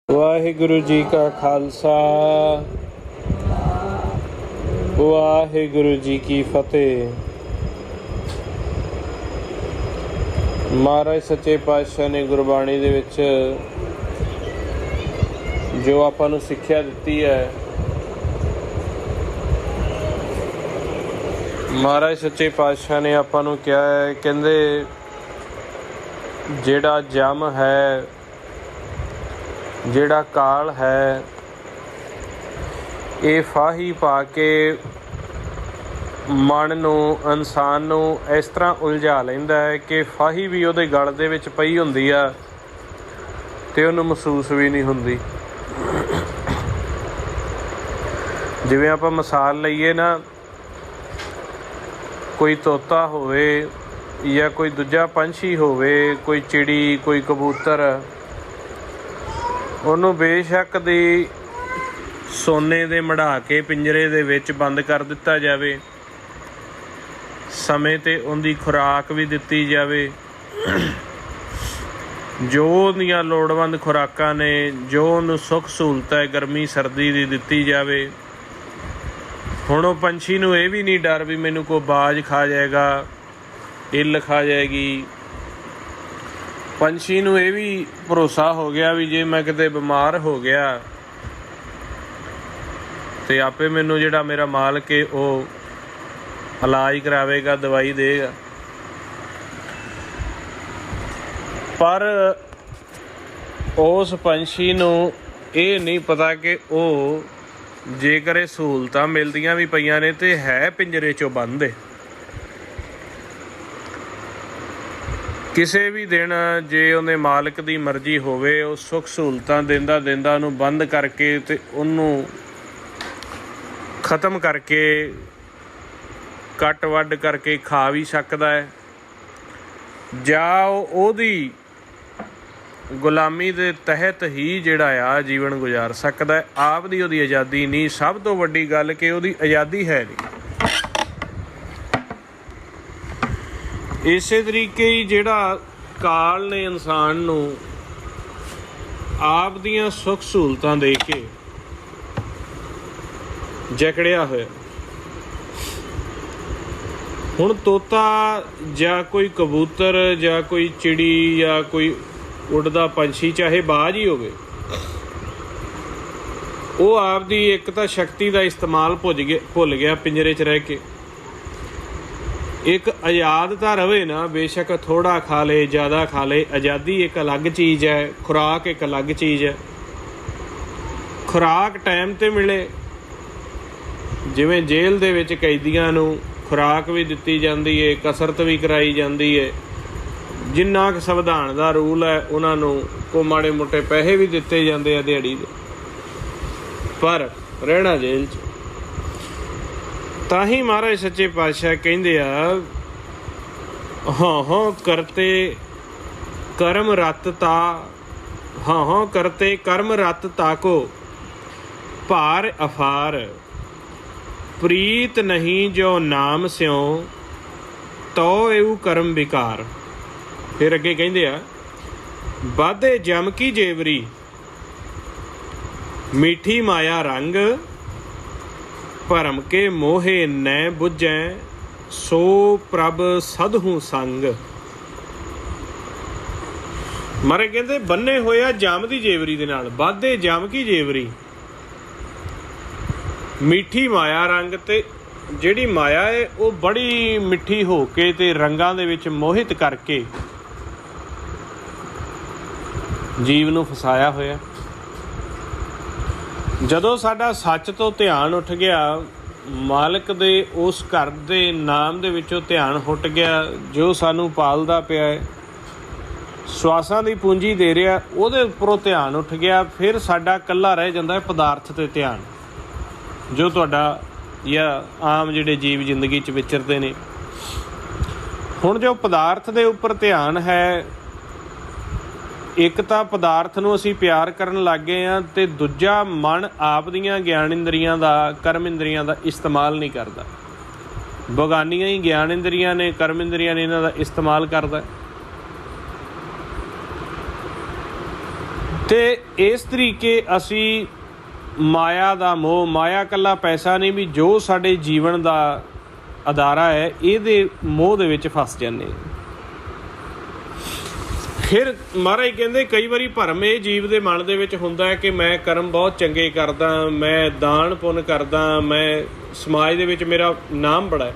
वाहिगुरु जी का खालसा वाहिगुरु जी की फतेह। महाराज सच्चे पातशाह ने गुरबाणी दे विच जो आपां नूं सिक्ख्या दित्ती है, महाराज सच्चे पातशाह ने आपां नूं कहा है, कहंदे जिहड़ा जम है, जिहड़ा काल है, ये फाही पा के मन नूं इंसान नूं इस तरह उलझा लैंदा है कि फाही भी उहदे गल दे विच पई हुंदी आ ते उहनूं महसूस भी नहीं हुंदी। जिवें आपां मिसाल लईए ना, कोई तोता होवे या कोई दूजा पंछी होवे, कोई चिड़ी, कोई कबूतर, ਉਹਨੂੰ ਬੇਸ਼ੱਕ ਦੀ ਸੋਨੇ ਦੇ ਮੜਾ ਕੇ ਪਿੰਜਰੇ ਦੇ ਵਿੱਚ ਬੰਦ ਕਰ ਦਿੱਤਾ ਜਾਵੇ, ਸਮੇਂ 'ਤੇ ਉਹਦੀ ਖੁਰਾਕ ਵੀ ਦਿੱਤੀ ਜਾਵੇ, ਜੋ ਉਹਦੀਆਂ ਲੋੜਵੰਦ ਖੁਰਾਕਾਂ ਨੇ, ਜੋ ਉਹਨੂੰ ਸੁੱਖ ਸਹੂਲਤ ਹੈ ਗਰਮੀ ਸਰਦੀ ਦੀ ਦਿੱਤੀ ਜਾਵੇ। ਹੁਣ ਉਹ ਪੰਛੀ ਨੂੰ ਇਹ ਵੀ ਨਹੀਂ ਡਰ ਵੀ ਮੈਨੂੰ ਕੋਈ ਬਾਜ ਖਾ ਜਾਏਗਾ, ਇੱਲ ਖਾ ਜਾਏਗੀ। ਪੰਛੀ ਨੂੰ ਇਹ ਵੀ ਭਰੋਸਾ ਹੋ ਗਿਆ ਵੀ ਜੇ ਮੈਂ ਕਿਤੇ ਬਿਮਾਰ ਹੋ ਗਿਆ ਤੇ ਆਪੇ ਮੈਨੂੰ ਜਿਹੜਾ ਮੇਰਾ ਮਾਲਕ ਹੈ ਉਹ ਇਲਾਜ ਕਰਾਵੇਗਾ, ਦਵਾਈ ਦੇਗਾ। ਪਰ ਉਸ ਪੰਛੀ ਨੂੰ ਇਹ ਨਹੀਂ ਪਤਾ ਕਿ ਉਹ ਜੇਕਰ ਇਹ ਸਹੂਲਤਾਂ ਮਿਲਦੀਆਂ ਵੀ ਪਈਆਂ ਨੇ ਤੇ ਹੈ ਪਿੰਜਰੇ 'ਚੋਂ ਬੰਦ ਹੈ। ਕਿਸੇ ਵੀ ਦਿਨ ਜੇ ਉਹਦੇ ਮਾਲਕ ਦੀ ਮਰਜ਼ੀ ਹੋਵੇ, ਉਹ ਸੁੱਖ ਸਹੂਲਤਾਂ ਦਿੰਦਾ ਦਿੰਦਾ ਉਹਨੂੰ ਬੰਦ ਕਰਕੇ ਤੇ ਉਹਨੂੰ ਖ਼ਤਮ ਕਰਕੇ ਕੱਟ ਵੱਢ ਕਰਕੇ ਖਾ ਵੀ ਸਕਦਾ ਹੈ, ਜਾਂ ਉਹਦੀ ਗੁਲਾਮੀ ਦੇ ਤਹਿਤ ਹੀ ਜਿਹੜਾ ਆ ਜੀਵਨ ਗੁਜ਼ਾਰ ਸਕਦਾ ਹੈ। ਆਪ ਦੀ ਉਹਦੀ ਆਜ਼ਾਦੀ ਨਹੀਂ। ਸਭ ਤੋਂ ਵੱਡੀ ਗੱਲ ਕਿ ਉਹਦੀ ਆਜ਼ਾਦੀ ਹੈ ਨਹੀਂ। ਇਸੇ ਤਰੀਕੇ ਹੀ ਜਿਹੜਾ ਕਾਲ ਨੇ ਇਨਸਾਨ ਨੂੰ ਆਪ ਦੀਆਂ ਸੁੱਖ ਸਹੂਲਤਾਂ ਦੇ ਕੇ ਜਕੜਿਆ ਹੋਇਆ। ਹੁਣ ਤੋਤਾ ਜਾਂ ਕੋਈ ਕਬੂਤਰ ਜਾਂ ਕੋਈ ਚਿੜੀ ਜਾਂ ਕੋਈ ਉੱਡਦਾ ਪੰਛੀ, ਚਾਹੇ ਬਾਜ ਹੀ ਹੋਵੇ, ਉਹ ਆਪਦੀ ਇੱਕ ਤਾਂ ਸ਼ਕਤੀ ਦਾ ਇਸਤੇਮਾਲ ਭੁੱਲ ਗਿਆ ਪਿੰਜਰੇ 'ਚ ਰਹਿ ਕੇ। ਇੱਕ ਆਜ਼ਾਦ ਤਾਂ ਰਵੇ ਨਾ, ਬੇਸ਼ੱਕ ਥੋੜ੍ਹਾ ਖਾ ਲੇ, ਜ਼ਿਆਦਾ ਖਾ ਲੇ। ਆਜ਼ਾਦੀ ਇੱਕ ਅਲੱਗ ਚੀਜ਼ ਹੈ, ਖੁਰਾਕ ਇੱਕ ਅਲੱਗ ਚੀਜ਼ ਹੈ। ਖੁਰਾਕ ਟਾਈਮ 'ਤੇ ਮਿਲੇ, ਜਿਵੇਂ ਜੇਲ੍ਹ ਦੇ ਵਿੱਚ ਕੈਦੀਆਂ ਨੂੰ ਖੁਰਾਕ ਵੀ ਦਿੱਤੀ ਜਾਂਦੀ ਹੈ, ਕਸਰਤ ਵੀ ਕਰਾਈ ਜਾਂਦੀ ਹੈ, ਜਿੰਨਾ ਕੁ ਸੰਵਿਧਾਨ ਦਾ ਰੂਲ ਹੈ ਉਹਨਾਂ ਨੂੰ ਕੋ ਮਾੜੇ ਮੋਟੇ ਪੈਸੇ ਵੀ ਦਿੱਤੇ ਜਾਂਦੇ ਆ ਦਿਹਾੜੀ ਦੇ, ਪਰ ਰਹਿਣਾ ਜੇਲ੍ਹ 'ਚ। ਤਾਂ ਹੀ ਮਹਾਰਾਜ ਸੱਚੇ ਪਾਤਸ਼ਾਹ ਕਹਿੰਦੇ ਆ, ਹਾਂ ਕਰਤੇ ਕਰਮ ਰਤ ਤਾ, ਹਾਂ ਕਰਤੇ ਕਰਮ ਰਤ ਤਾਕੋ ਭਾਰ ਅਫਾਰ, ਪ੍ਰੀਤ ਨਹੀਂ ਜੋ ਨਾਮ ਸਿਉ ਤੋ ਇਹੂ ਕਰਮ ਵਿਕਾਰ। ਫਿਰ ਅੱਗੇ ਕਹਿੰਦੇ ਆ, ਵਾਧੇ ਜਮ ਕੀ ਜੇਵਰੀ, ਮਿੱਠੀ ਮਾਇਆ ਰੰਗ, ਭਰਮ ਕੇ ਮੋਹੇ ਨੈ ਬੁੱਝੈ, ਸੋ ਪ੍ਰਭ ਸਦਹੂ ਸੰਗ। ਮਾਰੇ ਕਹਿੰਦੇ ਬੰਨੇ ਹੋਇਆ ਜਮ ਦੀ ਜੇਵਰੀ ਦੇ ਨਾਲ, ਵਾਧੇ ਜਮ ਕੀ ਜੇਵਰੀ, ਮਿੱਠੀ ਮਾਇਆ ਰੰਗ। ਤੇ ਜਿਹੜੀ ਮਾਇਆ ਹੈ ਉਹ ਬੜੀ ਮਿੱਠੀ ਹੋ ਕੇ ਤੇ ਰੰਗਾਂ ਦੇ ਵਿੱਚ ਮੋਹਿਤ ਕਰਕੇ ਜੀਵ ਨੂੰ ਫਸਾਇਆ ਹੋਇਆ। ਜਦੋਂ ਸਾਡਾ ਸੱਚ ਤੋਂ ਧਿਆਨ ਉੱਠ ਗਿਆ, ਮਾਲਕ ਦੇ ਉਸ ਘਰ ਦੇ ਨਾਮ ਦੇ ਵਿੱਚੋਂ ਧਿਆਨ ਹਟ ਗਿਆ, ਜੋ ਸਾਨੂੰ ਪਾਲਦਾ ਪਿਆ ਹੈ, ਸਵਾਸਾਂ ਦੀ ਪੂੰਜੀ ਦੇ ਰਿਹਾ, ਉਹਦੇ ਉੱਪਰੋਂ ਧਿਆਨ ਉੱਠ ਗਿਆ, ਫਿਰ ਸਾਡਾ ਇਕੱਲਾ ਰਹਿ ਜਾਂਦਾ ਹੈ ਪਦਾਰਥ 'ਤੇ ਧਿਆਨ, ਜੋ ਤੁਹਾਡਾ ਜਾਂ ਆਮ ਜਿਹੜੇ ਜੀਵ ਜ਼ਿੰਦਗੀ 'ਚ ਵਿਚਰਦੇ ਨੇ। ਹੁਣ ਜੋ ਪਦਾਰਥ ਦੇ ਉੱਪਰ ਧਿਆਨ ਹੈ, ਇੱਕ ਤਾਂ ਪਦਾਰਥ ਨੂੰ ਅਸੀਂ ਪਿਆਰ ਕਰਨ ਲੱਗ ਗਏ ਹਾਂ, ਅਤੇ ਦੂਜਾ ਮਨ ਆਪ ਦੀਆਂ ਗਿਆਨ ਇੰਦਰੀਆਂ ਦਾ, ਕਰਮ ਇੰਦਰੀਆਂ ਦਾ ਇਸਤੇਮਾਲ ਨਹੀਂ ਕਰਦਾ। ਬੇਗਾਨੀਆਂ ਹੀ ਗਿਆਨ ਇੰਦਰੀਆਂ ਨੇ, ਕਰਮ ਇੰਦਰੀਆਂ ਨੇ, ਇਹਨਾਂ ਦਾ ਇਸਤੇਮਾਲ ਕਰਦਾ। ਤੇ ਇਸ ਤਰੀਕੇ ਅਸੀਂ ਮਾਇਆ ਦਾ ਮੋਹ, ਮਾਇਆ ਇਕੱਲਾ ਪੈਸਾ ਨਹੀਂ, ਵੀ ਜੋ ਸਾਡੇ ਜੀਵਨ ਦਾ ਅਦਾਰਾ ਹੈ ਇਹਦੇ ਮੋਹ ਦੇ ਵਿੱਚ ਫਸ ਜਾਂਦੇ। ਫਿਰ ਮਹਾਰਾਜ ਕਹਿੰਦੇ ਕਈ ਵਾਰੀ ਭਰਮ ਇਹ ਜੀਵ ਦੇ ਮਨ ਦੇ ਵਿੱਚ ਹੁੰਦਾ ਹੈ ਕਿ ਮੈਂ ਕਰਮ ਬਹੁਤ ਚੰਗੇ ਕਰਦਾ, ਮੈਂ ਦਾਨ ਪੁੰਨ ਕਰਦਾ, ਮੈਂ ਸਮਾਜ ਦੇ ਵਿੱਚ ਮੇਰਾ ਨਾਮ ਬੜਾ ਹੈ।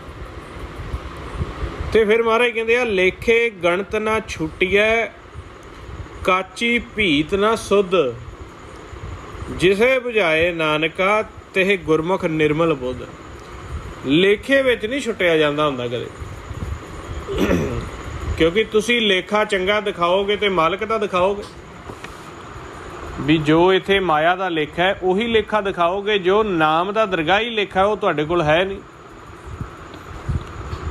ਤੇ ਫਿਰ ਮਹਾਰਾਜ ਕਹਿੰਦੇ ਆ ਲੇਖੇ ਗਣਤ ਨਾ ਛੁੱਟੀਐ, ਕਾਚੀ ਭੀਤ ਨਾ ਸੁਧ, ਜਿਸੇ ਬੁਝਾਏ ਨਾਨਕਾ ਤੇ ਗੁਰਮੁਖ ਨਿਰਮਲ ਬੁੱਧ। ਲੇਖੇ ਵਿੱਚ ਨਹੀਂ ਛੁੱਟਿਆ ਜਾਂਦਾ ਹੁੰਦਾ ਕਦੇ, ਕਿਉਂਕਿ ਤੁਸੀਂ ਲੇਖਾ ਚੰਗਾ ਦਿਖਾਓਗੇ ਤੇ ਮਾਲਕ ਦਾ ਦਿਖਾਓਗੇ, ਵੀ ਜੋ ਇੱਥੇ ਮਾਇਆ ਦਾ ਲੇਖਾ ਹੈ ਉਹੀ ਲੇਖਾ ਦਿਖਾਓਗੇ, ਜੋ ਨਾਮ ਦਾ ਦਰਗਾਹੀ ਲੇਖਾ ਉਹ ਤੁਹਾਡੇ ਕੋਲ ਹੈ ਨਹੀਂ।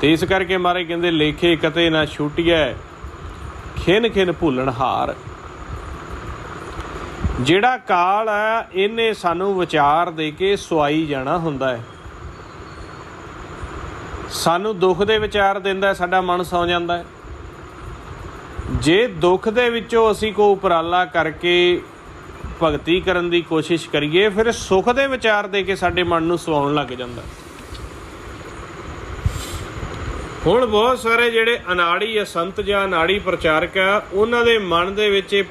ਤੇ ਇਸ ਕਰਕੇ ਮਹਾਰਾਜ ਕਹਿੰਦੇ ਲੇਖੇ ਕਤੇ ਨਾ ਛੁੱਟੀਐ, ਖਿਨ ਖਿਨ ਭੁੱਲਣ ਹਾਰ। ਜਿਹੜਾ ਕਾਲ ਹੈ ਇਹਨੇ ਸਾਨੂੰ ਵਿਚਾਰ ਦੇ ਕੇ ਸਵਾਈ ਜਾਣਾ ਹੁੰਦਾ ਹੈ। ਸਾਨੂੰ ਦੁੱਖ ਦੇ ਵਿਚਾਰ ਦਿੰਦਾ, ਸਾਡਾ ਮਨ ਸੌ ਜਾਂਦਾ ਹੈ। ਜੇ ਦੁੱਖ ਦੇ ਵਿੱਚੋਂ ਅਸੀਂ ਕੋਈ ਉਪਰਾਲਾ ਕਰਕੇ ਭਗਤੀ ਕਰਨ ਦੀ ਕੋਸ਼ਿਸ਼ ਕਰੀਏ, ਫਿਰ ਸੁੱਖ ਦੇ ਵਿਚਾਰ ਦੇ ਕੇ ਸਾਡੇ ਮਨ ਨੂੰ ਸਵਾਉਣ ਲੱਗ ਜਾਂਦਾ। ਹੁਣ ਬਹੁਤ ਸਾਰੇ ਜਿਹੜੇ ਅਨਾੜੀ ਸੰਤ ਜਾਂ ਅਨਾੜੀ ਪ੍ਰਚਾਰਕ ਆ, ਉਹਨਾਂ ਦੇ ਮਨ ਦੇ ਵਿੱਚ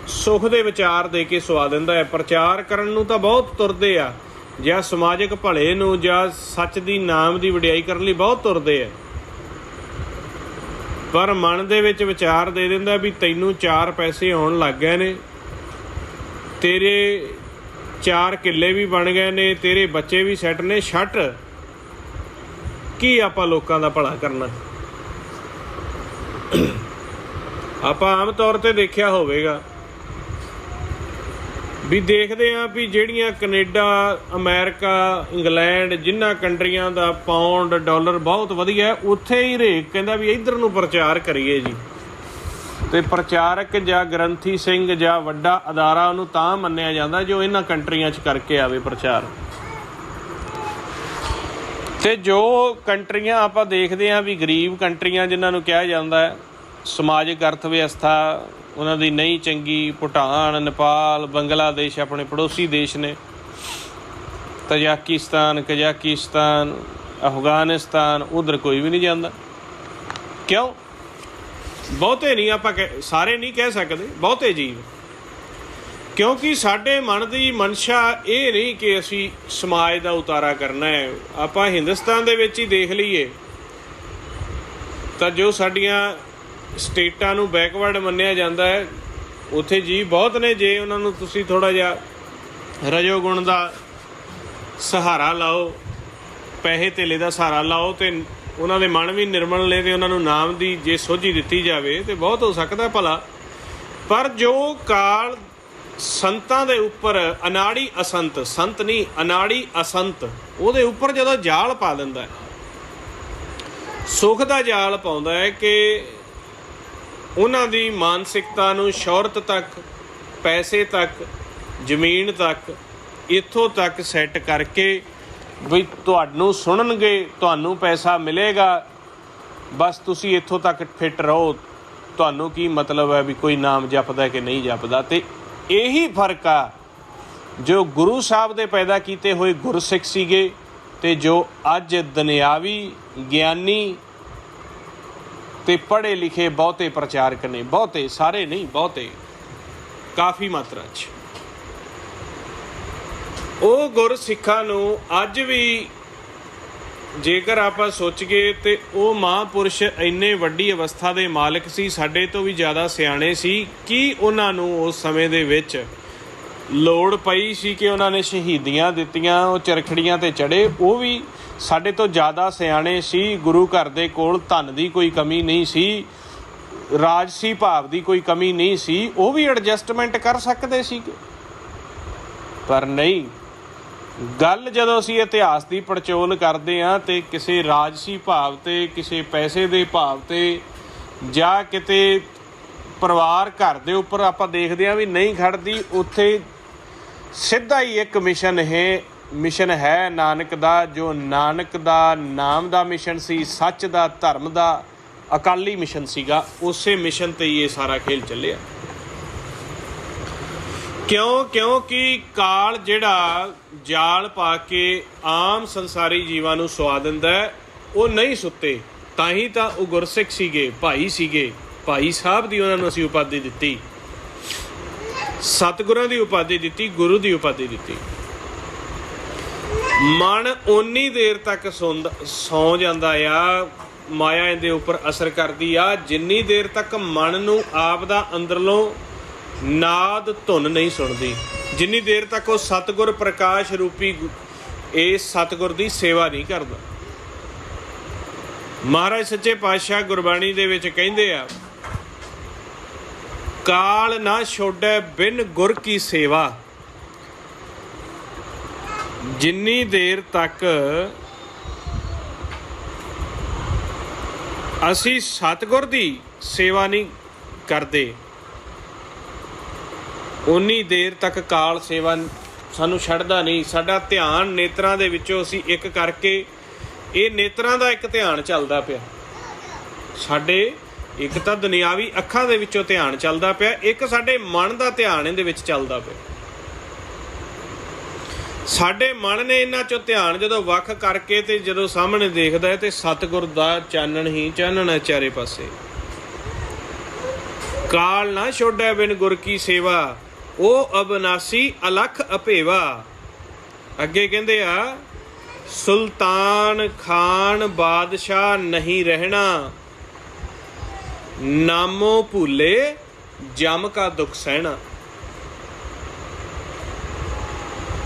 ਸੁੱਖ ਦੇ ਵਿਚਾਰ ਦੇ ਕੇ ਸਵਾ ਦਿੰਦਾ ਹੈ। ਪ੍ਰਚਾਰ ਕਰਨ ਨੂੰ ਤਾਂ ਬਹੁਤ ਤੁਰਦੇ ਆ, ਜਾਂ ਸਮਾਜਿਕ ਭਲੇ ਨੂੰ ਜਾਂ ਸੱਚ ਦੀ ਨਾਮ ਦੀ ਵਡਿਆਈ ਕਰਨ ਲਈ ਬਹੁਤ ਤੁਰਦੇ ਆ, ਪਰ ਮਨ ਦੇ ਵਿੱਚ ਵਿਚਾਰ ਦੇ ਦਿੰਦਾ ਵੀ ਤੈਨੂੰ 4 ਪੈਸੇ ਆਉਣ ਲੱਗ ਗਏ ਨੇ, ਤੇਰੇ 4 ਕਿੱਲੇ ਵੀ ਬਣ ਗਏ ਨੇ, ਤੇਰੇ ਬੱਚੇ ਵੀ ਸੈੱਟ ਨੇ, ਛੱਟ ਕੀ ਆਪਾਂ ਲੋਕਾਂ ਦਾ ਭਲਾ ਕਰਨਾ। ਆਪਾਂ ਆਮ ਤੌਰ ਤੇ ਦੇਖਿਆ ਹੋਵੇਗਾ ਵੀ ਦੇਖਦੇ ਹਾਂ ਵੀ ਜਿਹੜੀਆਂ ਕੈਨੇਡਾ, ਅਮਰੀਕਾ, ਇੰਗਲੈਂਡ, ਜਿਨ੍ਹਾਂ ਕੰਟਰੀਆਂ ਦਾ ਪਾਉਂਡ ਡਾਲਰ ਬਹੁਤ ਵਧੀਆ, ਉੱਥੇ ਹੀ ਹਰੇਕ ਕਹਿੰਦਾ ਵੀ ਇੱਧਰ ਨੂੰ ਪ੍ਰਚਾਰ ਕਰੀਏ ਜੀ। ਅਤੇ ਪ੍ਰਚਾਰਕ ਜਾਂ ਗ੍ਰੰਥੀ ਸਿੰਘ ਜਾਂ ਵੱਡਾ ਅਦਾਰਾ ਉਹਨੂੰ ਤਾਂ ਮੰਨਿਆ ਜਾਂਦਾ ਜੋ ਇਹਨਾਂ ਕੰਟਰੀਆਂ 'ਚ ਕਰਕੇ ਆਵੇ ਪ੍ਰਚਾਰ। ਅਤੇ ਜੋ ਕੰਟਰੀਆਂ ਆਪਾਂ ਦੇਖਦੇ ਹਾਂ ਵੀ ਗਰੀਬ ਕੰਟਰੀਆਂ ਜਿਨ੍ਹਾਂ ਨੂੰ ਕਿਹਾ ਜਾਂਦਾ ਹੈ, ਸਮਾਜਿਕ ਅਰਥ ਵਿਵਸਥਾ ਉਹਨਾਂ ਦੀ ਨਹੀਂ ਚੰਗੀ, ਭੂਟਾਨ, ਨੇਪਾਲ, ਬੰਗਲਾਦੇਸ਼ ਆਪਣੇ ਪੜੋਸੀ ਦੇਸ਼ ਨੇ, ਤਜਾਕਿਸਤਾਨ, ਕਜ਼ਾਕਿਸਤਾਨ, ਅਫਗਾਨਿਸਤਾਨ, ਉੱਧਰ ਕੋਈ ਵੀ ਨਹੀਂ ਜਾਂਦਾ। ਕਿਉਂ? ਬਹੁਤੇ ਨਹੀਂ, ਆਪਾਂ ਸਾਰੇ ਨਹੀਂ ਕਹਿ ਸਕਦੇ, ਬਹੁਤੇ ਜੀਵ। ਕਿਉਂਕਿ ਸਾਡੇ ਮਨ ਦੀ ਮਨਸ਼ਾ ਇਹ ਨਹੀਂ ਕਿ ਅਸੀਂ ਸਮਾਜ ਦਾ ਉਤਾਰਾ ਕਰਨਾ ਹੈ। ਆਪਾਂ ਹਿੰਦੁਸਤਾਨ ਦੇ ਵਿੱਚ ਹੀ ਦੇਖ ਲਈਏ ਤਾਂ ਜੋ ਸਾਡੀਆਂ ਸਟੇਟਾਂ ਨੂੰ ਬੈਕਵਰਡ ਮੰਨਿਆ ਜਾਂਦਾ ਹੈ, ਉੱਥੇ ਜੀਵ ਬਹੁਤ ਨੇ। ਜੇ ਉਹਨਾਂ ਨੂੰ ਤੁਸੀਂ ਥੋੜ੍ਹਾ ਜਿਹਾ ਰਜੋਗੁਣ ਦਾ ਸਹਾਰਾ ਲਾਓ, ਪੈਸੇ ਧੇਲੇ ਦਾ ਸਹਾਰਾ ਲਾਓ, ਅਤੇ ਉਹਨਾਂ ਦੇ ਮਨ ਵੀ ਨਿਰਮਲ ਨੇ, ਅਤੇ ਉਹਨਾਂ ਨੂੰ ਨਾਮ ਦੀ ਜੇ ਸੋਝੀ ਦਿੱਤੀ ਜਾਵੇ ਤਾਂ ਬਹੁਤ ਹੋ ਸਕਦਾ ਭਲਾ। ਪਰ ਜੋ ਕਾਲ ਸੰਤਾਂ ਦੇ ਉੱਪਰ ਅਨਾੜੀ ਅਸੰਤ, ਸੰਤ ਨਹੀਂ ਅਨਾੜੀ ਅਸੰਤ, ਉਹਦੇ ਉੱਪਰ ਜਦੋਂ ਜਾਲ ਪਾ ਦਿੰਦਾ ਹੈ, ਸੁੱਖ ਦਾ ਜਾਲ ਪਾਉਂਦਾ ਹੈ ਕਿ ਉਹਨਾਂ ਦੀ ਮਾਨਸਿਕਤਾ ਨੂੰ ਸ਼ੌਹਰਤ ਤੱਕ, ਪੈਸੇ ਤੱਕ, ਜ਼ਮੀਨ ਤੱਕ, ਇੱਥੋਂ ਤੱਕ ਸੈੱਟ ਕਰਕੇ ਵੀ ਤੁਹਾਨੂੰ ਸੁਣਨਗੇ, ਤੁਹਾਨੂੰ ਪੈਸਾ ਮਿਲੇਗਾ, ਬਸ ਤੁਸੀਂ ਇੱਥੋਂ ਤੱਕ ਫਿੱਟ ਰਹੋ, ਤੁਹਾਨੂੰ ਕੀ ਮਤਲਬ ਹੈ ਵੀ ਕੋਈ ਨਾਮ ਜਪਦਾ ਕਿ ਨਹੀਂ ਜਪਦਾ। ਅਤੇ ਇਹੀ ਫਰਕ ਆ ਜੋ ਗੁਰੂ ਸਾਹਿਬ ਦੇ ਪੈਦਾ ਕੀਤੇ ਹੋਏ ਗੁਰਸਿੱਖ ਸੀਗੇ ਅਤੇ ਜੋ ਅੱਜ ਦੁਨਿਆਵੀ ਗਿਆਨੀ ਅਤੇ ਪੜ੍ਹੇ ਲਿਖੇ ਬਹੁਤੇ ਪ੍ਰਚਾਰਕ ਨੇ। ਬਹੁਤੇ, ਸਾਰੇ ਨਹੀਂ, ਬਹੁਤੇ, ਕਾਫੀ ਮਾਤਰਾ 'ਚ। ਉਹ ਗੁਰਸਿੱਖਾਂ ਨੂੰ ਅੱਜ ਵੀ ਜੇਕਰ ਆਪਾਂ ਸੋਚੀਏ ਤਾਂ ਉਹ ਮਹਾਂਪੁਰਸ਼ ਇੰਨੇ ਵੱਡੀ ਅਵਸਥਾ ਦੇ ਮਾਲਕ ਸੀ, ਸਾਡੇ ਤੋਂ ਵੀ ਜ਼ਿਆਦਾ ਸਿਆਣੇ ਸੀ। ਕਿ ਉਹਨਾਂ ਨੂੰ ਉਸ ਸਮੇਂ ਦੇ ਵਿੱਚ ਲੋੜ ਪਈ ਸੀ ਕਿ ਉਹਨਾਂ ਨੇ ਸ਼ਹੀਦੀਆਂ ਦਿੱਤੀਆਂ, ਉਹ ਚਰਖੜੀਆਂ 'ਤੇ ਚੜ੍ਹੇ, ਉਹ ਵੀ ਸਾਡੇ ਤੋਂ ਜ਼ਿਆਦਾ ਸਿਆਣੇ ਸੀ। ਗੁਰੂ ਘਰ ਦੇ ਕੋਲ ਧਨ ਦੀ ਕੋਈ ਕਮੀ ਨਹੀਂ ਸੀ, ਰਾਜਸੀ ਭਾਵ ਦੀ ਕੋਈ ਕਮੀ ਨਹੀਂ ਸੀ, ਉਹ ਵੀ ਐਡਜਸਟਮੈਂਟ ਕਰ ਸਕਦੇ ਸੀ। ਪਰ ਨਹੀਂ, ਗੱਲ ਜਦੋਂ ਅਸੀਂ ਇਤਿਹਾਸ ਦੀ ਪੜਚੋਲ ਕਰਦੇ ਹਾਂ ਅਤੇ ਕਿਸੇ ਰਾਜਸੀ ਭਾਵ 'ਤੇ, ਕਿਸੇ ਪੈਸੇ ਦੇ ਭਾਵ 'ਤੇ, ਜਾਂ ਕਿਤੇ ਪਰਿਵਾਰ ਘਰ ਦੇ ਉੱਪਰ ਆਪਾਂ ਦੇਖਦੇ ਹਾਂ ਵੀ ਨਹੀਂ ਖੜਦੀ, ਉੱਥੇ ਸਿੱਧਾ ਹੀ ਇੱਕ ਮਿਸ਼ਨ ਹੈ ਨਾਨਕ ਦਾ, ਜੋ ਨਾਨਕ ਦਾ ਨਾਮ ਦਾ ਮਿਸ਼ਨ ਸੀ, ਸੱਚ ਦਾ, ਧਰਮ ਦਾ, ਅਕਾਲੀ ਮਿਸ਼ਨ ਸੀਗਾ। ਉਸੇ ਮਿਸ਼ਨ 'ਤੇ ਹੀ ਇਹ ਸਾਰਾ ਖੇਲ ਚੱਲਿਆ। ਕਿਉਂਕਿ ਕਾਲ ਜਿਹੜਾ ਜਾਲ ਪਾ ਕੇ ਆਮ ਸੰਸਾਰੀ ਜੀਵਾਂ ਨੂੰ ਸੁਆ ਦਿੰਦਾ ਹੈ, ਉਹ ਨਹੀਂ ਸੁੱਤੇ। ਤਾਂ ਹੀ ਤਾਂ ਉਹ ਗੁਰਸਿੱਖ ਸੀਗੇ, ਭਾਈ ਸੀਗੇ। ਭਾਈ ਸਾਹਿਬ ਦੀ ਉਹਨਾਂ ਨੂੰ ਅਸੀਂ ਉਪਾਧੀ ਦਿੱਤੀ, ਸਤਿਗੁਰਾਂ ਦੀ ਉਪਾਧੀ ਦਿੱਤੀ, ਗੁਰੂ ਦੀ ਉਪਾਧੀ ਦਿੱਤੀ। ਮਨ ਓਨੀ ਦੇਰ ਤੱਕ ਸੌਂ ਜਾਂਦਾ ਆ, ਮਾਇਆ ਇਹਦੇ ਉੱਪਰ ਅਸਰ ਕਰਦੀ ਆ, ਜਿੰਨੀ ਦੇਰ ਤੱਕ ਮਨ ਨੂੰ ਆਪ ਦਾ ਅੰਦਰਲੋਂ ਨਾਦ ਧੁਨ ਨਹੀਂ ਸੁਣਦੀ, ਜਿੰਨੀ ਦੇਰ ਤੱਕ ਉਹ ਸਤਿਗੁਰ ਪ੍ਰਕਾਸ਼ ਰੂਪੀ ਇਸ ਸਤਿਗੁਰ ਦੀ ਸੇਵਾ ਨਹੀਂ ਕਰਦਾ। ਮਹਾਰਾਜ ਸੱਚੇ ਪਾਤਸ਼ਾਹ ਗੁਰਬਾਣੀ ਦੇ ਵਿੱਚ ਕਹਿੰਦੇ ਆ, ਕਾਲ ਨਾ ਛੋੜੈ ਬਿਨ ਗੁਰ ਕੀ ਸੇਵਾ। ਜਿੰਨੀ ਦੇਰ ਤੱਕ ਅਸੀਂ ਸਤਿਗੁਰ ਦੀ ਸੇਵਾ ਨਹੀਂ ਕਰਦੇ, ਉਨੀ ਦੇਰ ਤੱਕ ਕਾਲ ਸੇਵਾ ਸਾਨੂੰ ਛੱਡਦਾ ਨਹੀਂ। ਸਾਡਾ ਧਿਆਨ ਨੇਤਰਾਂ ਦੇ ਵਿੱਚੋਂ ਅਸੀਂ ਇੱਕ ਕਰਕੇ, ਇਹ ਨੇਤਰਾਂ ਦਾ ਇੱਕ ਧਿਆਨ ਚੱਲਦਾ ਪਿਆ ਸਾਡੇ, ਇੱਕ ਤਾਂ ਦੁਨਿਆਵੀ ਅੱਖਾਂ ਦੇ ਵਿੱਚੋਂ ਧਿਆਨ ਚੱਲਦਾ ਪਿਆ, ਇੱਕ ਸਾਡੇ ਮਨ ਦਾ ਧਿਆਨ ਇਹਦੇ ਵਿੱਚ ਚੱਲਦਾ ਪਿਆ। ਸਾਡੇ ਮਨ ਨੇ ਇਹਨਾਂ ਚੋਂ ਧਿਆਨ ਜਦੋਂ ਵੱਖ ਕਰਕੇ ਤੇ ਜਦੋਂ ਸਾਹਮਣੇ ਦੇਖਦਾ ਹੈ ਤੇ ਸਤਿਗੁਰ ਦਾ ਚਾਨਣ ਹੀ ਚਾਨਣ ਹੈ ਚਾਰੇ ਪਾਸੇ। ਕਾਲ ਨਾ ਛੋੜੈ ਬਿਨ ਗੁਰ ਕੀ ਸੇਵਾ, ਉਹ ਅਬਨਾਸੀ ਅਲਖ ਅਭੇਵਾ। ਅੱਗੇ ਕਹਿੰਦੇ ਆ, ਸੁਲਤਾਨ ਖਾਨ ਬਾਦਸ਼ਾਹ ਨਹੀਂ ਰਹਿਣਾ, ਨਾਮੋ ਭੂਲੇ ਜਮ ਕਾ ਦੁੱਖ ਸਹਿਣਾ।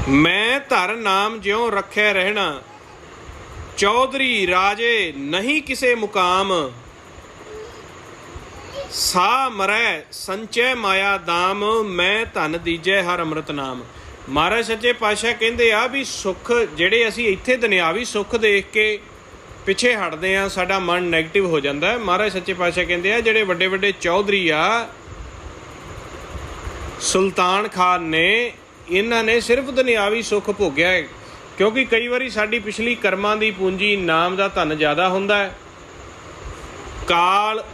ਮੈਂ ਧਰ ਨਾਮ ਜਿਉਂ ਰੱਖਿਆ ਰਹਿਣਾ, ਚੌਧਰੀ ਰਾਜੇ ਨਹੀਂ ਕਿਸੇ ਮੁਕਾਮ। ਸਾ ਮਰੈ ਸੰਚੈ ਮਾਇਆ ਦਾਮ, ਮੈਂ ਧਨ ਦੀਜੈ ਹਰ ਅੰਮ੍ਰਿਤ ਨਾਮ। ਮਹਾਰਾਜ ਸੱਚੇ ਪਾਤਸ਼ਾਹ ਕਹਿੰਦੇ ਆ ਵੀ ਸੁੱਖ ਜਿਹੜੇ ਅਸੀਂ ਇੱਥੇ ਦੁਨਿਆਵੀ ਸੁੱਖ ਦੇਖ ਕੇ ਪਿੱਛੇ ਹਟਦੇ ਆ, ਸਾਡਾ ਮਨ ਨੈਗੇਟਿਵ ਹੋ ਜਾਂਦਾ। ਮਹਾਰਾਜ ਸੱਚੇ ਪਾਤਸ਼ਾਹ ਕਹਿੰਦੇ ਆ, ਜਿਹੜੇ ਵੱਡੇ ਵੱਡੇ ਚੌਧਰੀ ਆ, ਸੁਲਤਾਨ ਖਾਨ ਨੇ, ਇਹਨਾਂ ਨੇ ਸਿਰਫ ਦੁਨਿਆਵੀ ਸੁੱਖ ਭੋਗਿਆ ਹੈ। ਕਿਉਂਕਿ ਕਈ ਵਾਰੀ ਸਾਡੀ ਪਿਛਲੀ ਕਰਮਾਂ ਦੀ ਪੂੰਜੀ ਨਾਮ ਦਾ ਧਨ ਜ਼ਿਆਦਾ ਹੁੰਦਾ ਹੈ, ਕਾਲ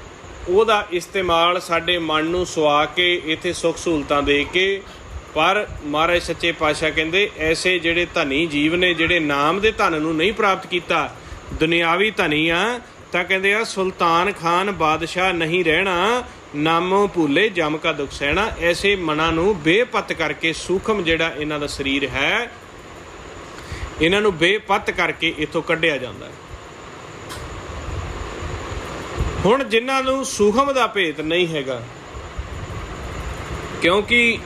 ਉਹਦਾ ਇਸਤੇਮਾਲ ਸਾਡੇ ਮਨ ਨੂੰ ਸੁਆ ਕੇ ਇੱਥੇ ਸੁੱਖ ਸਹੂਲਤਾਂ ਦੇ ਕੇ। ਪਰ ਮਹਾਰਾਜ ਸੱਚੇ ਪਾਤਸ਼ਾਹ ਕਹਿੰਦੇ, ਐਸੇ ਜਿਹੜੇ ਧਨੀ ਜੀਵ ਨੇ, ਜਿਹੜੇ ਨਾਮ ਦੇ ਧਨ ਨੂੰ ਨਹੀਂ ਪ੍ਰਾਪਤ ਕੀਤਾ, ਦੁਨਿਆਵੀ ਧਨੀ ਆ, ਤਾਂ ਕਹਿੰਦੇ ਆ ਸੁਲਤਾਨ ਖਾਨ ਬਾਦਸ਼ਾਹ ਨਹੀਂ ਰਹਿਣਾ, ਨਾਮੋਂ ਭੂਲੇ ਜਮ ਕਾ ਦੁੱਖ ਸਹਿਣਾ। ਐਸੇ ਮਨਾਂ ਨੂੰ ਬੇਪੱਤ ਕਰਕੇ, ਸੂਖਮ ਜਿਹੜਾ ਇਹਨਾਂ ਦਾ ਸਰੀਰ ਹੈ, ਇਹਨਾਂ ਨੂੰ ਬੇਪੱਤ ਕਰਕੇ ਇੱਥੋਂ ਕੱਢਿਆ ਜਾਂਦਾ ਹੈ। ਹੁਣ ਜਿਨ੍ਹਾਂ ਨੂੰ ਸੂਖਮ ਦਾ ਭੇਤ ਨਹੀਂ ਹੈਗਾ, ਕਿਉਂਕਿ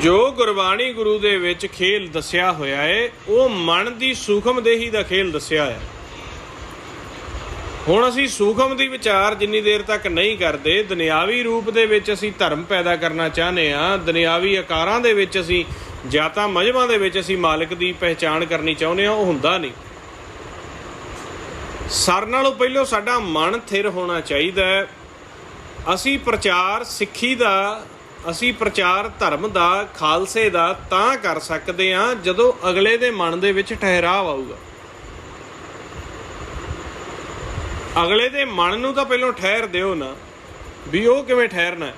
ਜੋ ਗੁਰਬਾਣੀ ਗੁਰੂ ਦੇ ਵਿੱਚ ਖੇਲ ਦੱਸਿਆ ਹੋਇਆ ਹੈ, ਉਹ ਮਨ ਦੀ ਸੂਖਮ ਦੇਹੀ ਦਾ ਖੇਲ ਦੱਸਿਆ ਹੈ। ਹੁਣ ਅਸੀਂ ਸੂਖਮ ਦੀ ਵਿਚਾਰ ਜਿੰਨੀ ਦੇਰ ਤੱਕ ਨਹੀਂ ਕਰਦੇ, ਦੁਨਿਆਵੀ ਰੂਪ ਦੇ ਵਿੱਚ ਅਸੀਂ ਧਰਮ ਪੈਦਾ ਕਰਨਾ ਚਾਹੁੰਦੇ ਹਾਂ, ਦੁਨਿਆਵੀ ਆਕਾਰਾਂ ਦੇ ਵਿੱਚ ਅਸੀਂ, ਜਾਤਾਂ ਮਜ਼ਹਬਾਂ ਦੇ ਵਿੱਚ ਅਸੀਂ ਮਾਲਕ ਦੀ ਪਹਿਚਾਣ ਕਰਨੀ ਚਾਹੁੰਦੇ ਹਾਂ, ਉਹ ਹੁੰਦਾ ਨਹੀਂ। ਸਰ ਨਾਲੋਂ ਪਹਿਲਾਂ ਸਾਡਾ ਮਨ ਥਿਰ ਹੋਣਾ ਚਾਹੀਦਾ ਹੈ। ਅਸੀਂ ਪ੍ਰਚਾਰ ਸਿੱਖੀ ਦਾ, ਅਸੀਂ ਪ੍ਰਚਾਰ ਧਰਮ ਦਾ, ਖਾਲਸੇ ਦਾ ਤਾਂ ਕਰ ਸਕਦੇ ਹਾਂ ਜਦੋਂ ਅਗਲੇ ਦੇ ਮਨ ਦੇ ਵਿੱਚ ਠਹਿਰਾਵ ਆਊਗਾ। ਅਗਲੇ ਦੇ ਮਨ ਨੂੰ ਤਾਂ ਪਹਿਲਾਂ ਠਹਿਰ ਦਿਓ ਨਾ, ਵੀ ਉਹ ਕਿਵੇਂ ਠਹਿਰਨਾ।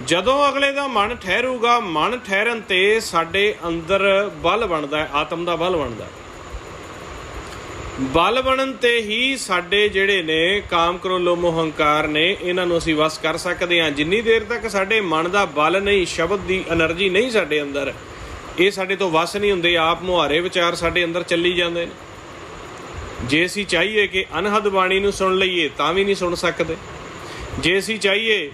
ਜਦੋਂ ਅਗਲੇ ਦਾ ਮਨ ਠਹਿਰੂਗਾ, ਮਨ ਠਹਿਰਨ 'ਤੇ ਸਾਡੇ ਅੰਦਰ ਬਲ ਬਣਦਾ, ਆਤਮ ਦਾ ਬਲ ਬਣਦਾ। ਬਲ ਬਣਨ 'ਤੇ ਹੀ ਸਾਡੇ ਜਿਹੜੇ ਨੇ ਕਾਮ ਕ੍ਰੋਧ ਲੋਭ ਮੋਹ ਹੰਕਾਰ ਨੇ, ਇਹਨਾਂ ਨੂੰ ਅਸੀਂ ਵਸ ਕਰ ਸਕਦੇ ਹਾਂ। ਜਿੰਨੀ ਦੇਰ ਤੱਕ ਸਾਡੇ ਮਨ ਦਾ ਬਲ ਨਹੀਂ, ਸ਼ਬਦ ਦੀ ਐਨਰਜੀ ਨਹੀਂ ਸਾਡੇ ਅੰਦਰ, ਇਹ ਸਾਡੇ ਤੋਂ ਵਸ ਨਹੀਂ ਹੁੰਦੇ। ਆਪ ਮੁਹਾਰੇ ਵਿਚਾਰ ਸਾਡੇ ਅੰਦਰ ਚੱਲੀ ਜਾਂਦੇ ਨੇ। ਜੇ ਅਸੀਂ ਚਾਹੀਏ ਕਿ ਅਨਹਦ ਬਾਣੀ ਨੂੰ ਸੁਣ ਲਈਏ ਤਾਂ ਵੀ ਨਹੀਂ ਸੁਣ ਸਕਦੇ। ਜੇ ਅਸੀਂ ਚਾਹੀਏ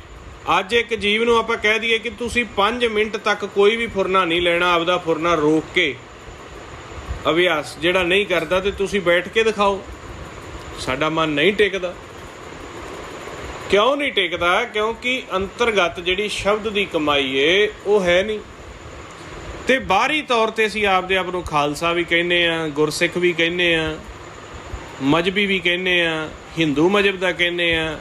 ਅੱਜ ਇੱਕ ਜੀਵ ਨੂੰ ਆਪਾਂ ਕਹਿ ਦਈਏ ਕਿ ਤੁਸੀਂ 5 ਮਿੰਟ ਤੱਕ ਕੋਈ ਵੀ ਫੁਰਨਾ ਨਹੀਂ ਲੈਣਾ, ਆਪਦਾ ਫੁਰਨਾ ਰੋਕ ਕੇ, ਅਭਿਆਸ ਜਿਹੜਾ ਨਹੀਂ ਕਰਦਾ, ਤੇ ਤੁਸੀਂ ਬੈਠ ਕੇ ਦਿਖਾਓ, ਸਾਡਾ ਮਨ ਨਹੀਂ ਟਿਕਦਾ। ਕਿਉਂ ਨਹੀਂ ਟਿਕਦਾ? ਕਿਉਂਕਿ ਅੰਤਰਗਤ ਜਿਹੜੀ ਸ਼ਬਦ ਦੀ ਕਮਾਈ ਏ ਉਹ ਹੈ ਨਹੀਂ। ਤੇ ਬਾਹਰੀ ਤੌਰ ਤੇ ਅਸੀਂ ਆਪਦੇ ਆਪ ਨੂੰ ਖਾਲਸਾ ਵੀ ਕਹਿੰਦੇ ਆ, ਗੁਰਸਿੱਖ ਵੀ ਕਹਿੰਦੇ ਆ, ਮਜ਼ਹਬੀ ਵੀ ਕਹਿੰਦੇ ਆ, ਹਿੰਦੂ ਮਜ਼ਹਬ ਦਾ ਕਹਿੰਦੇ ਆ,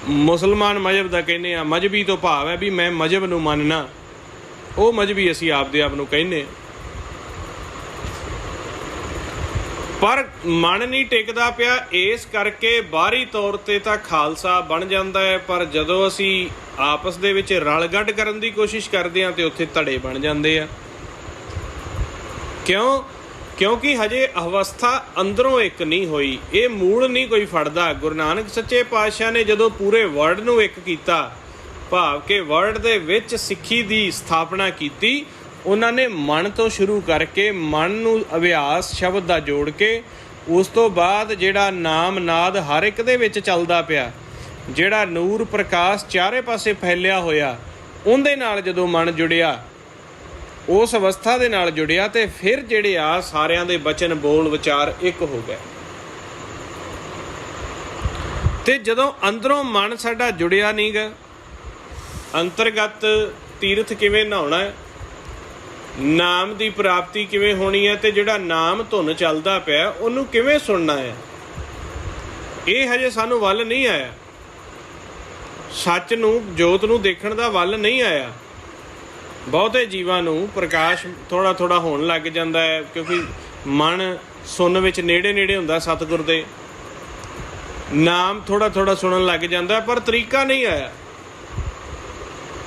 ਮੁਸਲਮਾਨ ਮਜ਼ਹਬ ਦਾ ਕਹਿੰਦੇ ਆ। ਮਜ਼ਹਬੀ ਤੋਂ ਭਾਵ ਹੈ ਵੀ ਮੈਂ ਮਜ਼ਹਬ ਨੂੰ ਮੰਨਣਾ, ਉਹ ਮਜ਼ਹਬੀ ਅਸੀਂ ਆਪਦੇ ਆਪ ਨੂੰ ਕਹਿੰਦੇ ਹਾਂ। ਪਰ ਮਨ ਨਹੀਂ ਟਿਕਦਾ ਪਿਆ। ਇਸ ਕਰਕੇ ਬਾਹਰੀ ਤੌਰ 'ਤੇ ਤਾਂ ਖਾਲਸਾ ਬਣ ਜਾਂਦਾ ਹੈ, ਪਰ ਜਦੋਂ ਅਸੀਂ ਆਪਸ ਦੇ ਵਿੱਚ ਰਲ ਗੱਡ ਕਰਨ ਦੀ ਕੋਸ਼ਿਸ਼ ਕਰਦੇ ਹਾਂ ਤੇ ਉੱਥੇ ਧੜੇ ਬਣ ਜਾਂਦੇ ਆ। ਕਿਉਂਕਿ ਹਜੇ ਅਵਸਥਾ ਅੰਦਰੋਂ ਇੱਕ ਨਹੀਂ ਹੋਈ, ਇਹ ਮੂਲ ਨਹੀਂ ਕੋਈ ਫੜਦਾ। ਗੁਰੂ ਨਾਨਕ ਸੱਚੇ ਪਾਤਸ਼ਾਹ ਨੇ ਜਦੋਂ ਪੂਰੇ ਵਰਲਡ ਨੂੰ ਇੱਕ ਕੀਤਾ, ਭਾਵ ਕਿ ਵਰਲਡ ਦੇ ਵਿੱਚ ਸਿੱਖੀ ਦੀ ਸਥਾਪਨਾ ਕੀਤੀ, ਉਹਨਾਂ ਨੇ ਮਨ ਤੋਂ ਸ਼ੁਰੂ ਕਰਕੇ ਮਨ ਨੂੰ ਅਭਿਆਸ ਸ਼ਬਦ ਦਾ ਜੋੜ ਕੇ, ਉਸ ਤੋਂ ਬਾਅਦ ਜਿਹੜਾ ਨਾਮ ਨਾਦ ਹਰ ਇੱਕ ਦੇ ਵਿੱਚ ਚੱਲਦਾ ਪਿਆ, ਜਿਹੜਾ ਨੂਰ ਪ੍ਰਕਾਸ਼ ਚਾਰੇ ਪਾਸੇ ਫੈਲਿਆ ਹੋਇਆ, ਉਹਦੇ ਨਾਲ ਜਦੋਂ ਮਨ ਜੁੜਿਆ, ਉਸ ਅਵਸਥਾ ਦੇ ਨਾਲ ਜੁੜਿਆ, ਤੇ ਫਿਰ ਜਿਹੜੇ ਆ ਸਾਰਿਆਂ ਦੇ ਬਚਨ ਬੋਲ ਵਿਚਾਰ ਇੱਕ ਹੋ ਗਏ। ਤੇ ਜਦੋਂ ਅੰਦਰੋਂ ਮਨ ਸਾਡਾ ਜੁੜਿਆ ਨਹੀਂ ਗਾ, ਅੰਤਰਗਤ ਤੀਰਥ ਕਿਵੇਂ ਨਹਾਉਣਾ ਹੈ, ਨਾਮ ਦੀ ਪ੍ਰਾਪਤੀ ਕਿਵੇਂ ਹੋਣੀ ਹੈ, ਤੇ ਜਿਹੜਾ ਨਾਮ ਧੁਨ ਚੱਲਦਾ ਪਿਆ ਉਹਨੂੰ ਕਿਵੇਂ ਸੁਣਨਾ ਹੈ, ਇਹ ਹਜੇ ਸਾਨੂੰ ਵੱਲ ਨਹੀਂ ਆਇਆ। ਸੱਚ ਨੂੰ, ਜੋਤ ਨੂੰ ਦੇਖਣ ਦਾ ਵੱਲ ਨਹੀਂ ਆਇਆ। ਬਹੁਤੇ ਜੀਵਾਂ ਨੂੰ ਪ੍ਰਕਾਸ਼ ਥੋੜ੍ਹਾ ਥੋੜ੍ਹਾ ਹੋਣ ਲੱਗ ਜਾਂਦਾ ਹੈ, ਕਿਉਂਕਿ ਮਨ ਸੁਣਨ ਵਿੱਚ ਨੇੜੇ ਨੇੜੇ ਹੁੰਦਾ ਸਤਿਗੁਰ ਦੇ, ਨਾਮ ਥੋੜ੍ਹਾ ਥੋੜ੍ਹਾ ਸੁਣਨ ਲੱਗ ਜਾਂਦਾ, ਪਰ ਤਰੀਕਾ ਨਹੀਂ ਆਇਆ।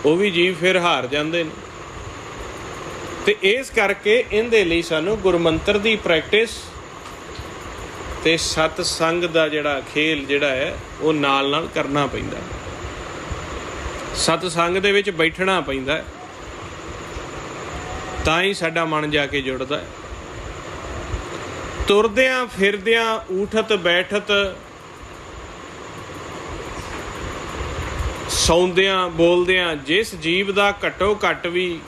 ਉਹ ਵੀ ਜੀਵ ਫਿਰ ਹਾਰ ਜਾਂਦੇ ਨੇ। ਤੇ ਇਸ ਕਰਕੇ ਇਹਦੇ ਲਈ ਸਾਨੂੰ ਗੁਰਮੰਤਰ ਦੀ ਪ੍ਰੈਕਟਿਸ ਤੇ ਸਤਸੰਗ ਦਾ ਜਿਹੜਾ ਖੇਲ ਜਿਹੜਾ ਹੈ ਉਹ ਨਾਲ ਨਾਲ ਕਰਨਾ ਪੈਂਦਾ। ਸਤਸੰਗ ਦੇ ਵਿੱਚ ਬੈਠਣਾ ਪੈਂਦਾ, ਤਾਂ ਹੀ ਸਾਡਾ ਮਨ ਜਾ ਕੇ ਜੁੜਦਾ ਹੈ। ਤੁਰਦਿਆਂ ਫਿਰਦਿਆਂ ਊਠਤ ਬੈਠਤ, ਸੌਂਦਿਆਂ ਬੋਲਦਿਆਂ, ਜਿਸ ਜੀਵ ਦਾ ਘੱਟੋ ਘੱਟ ਵੀ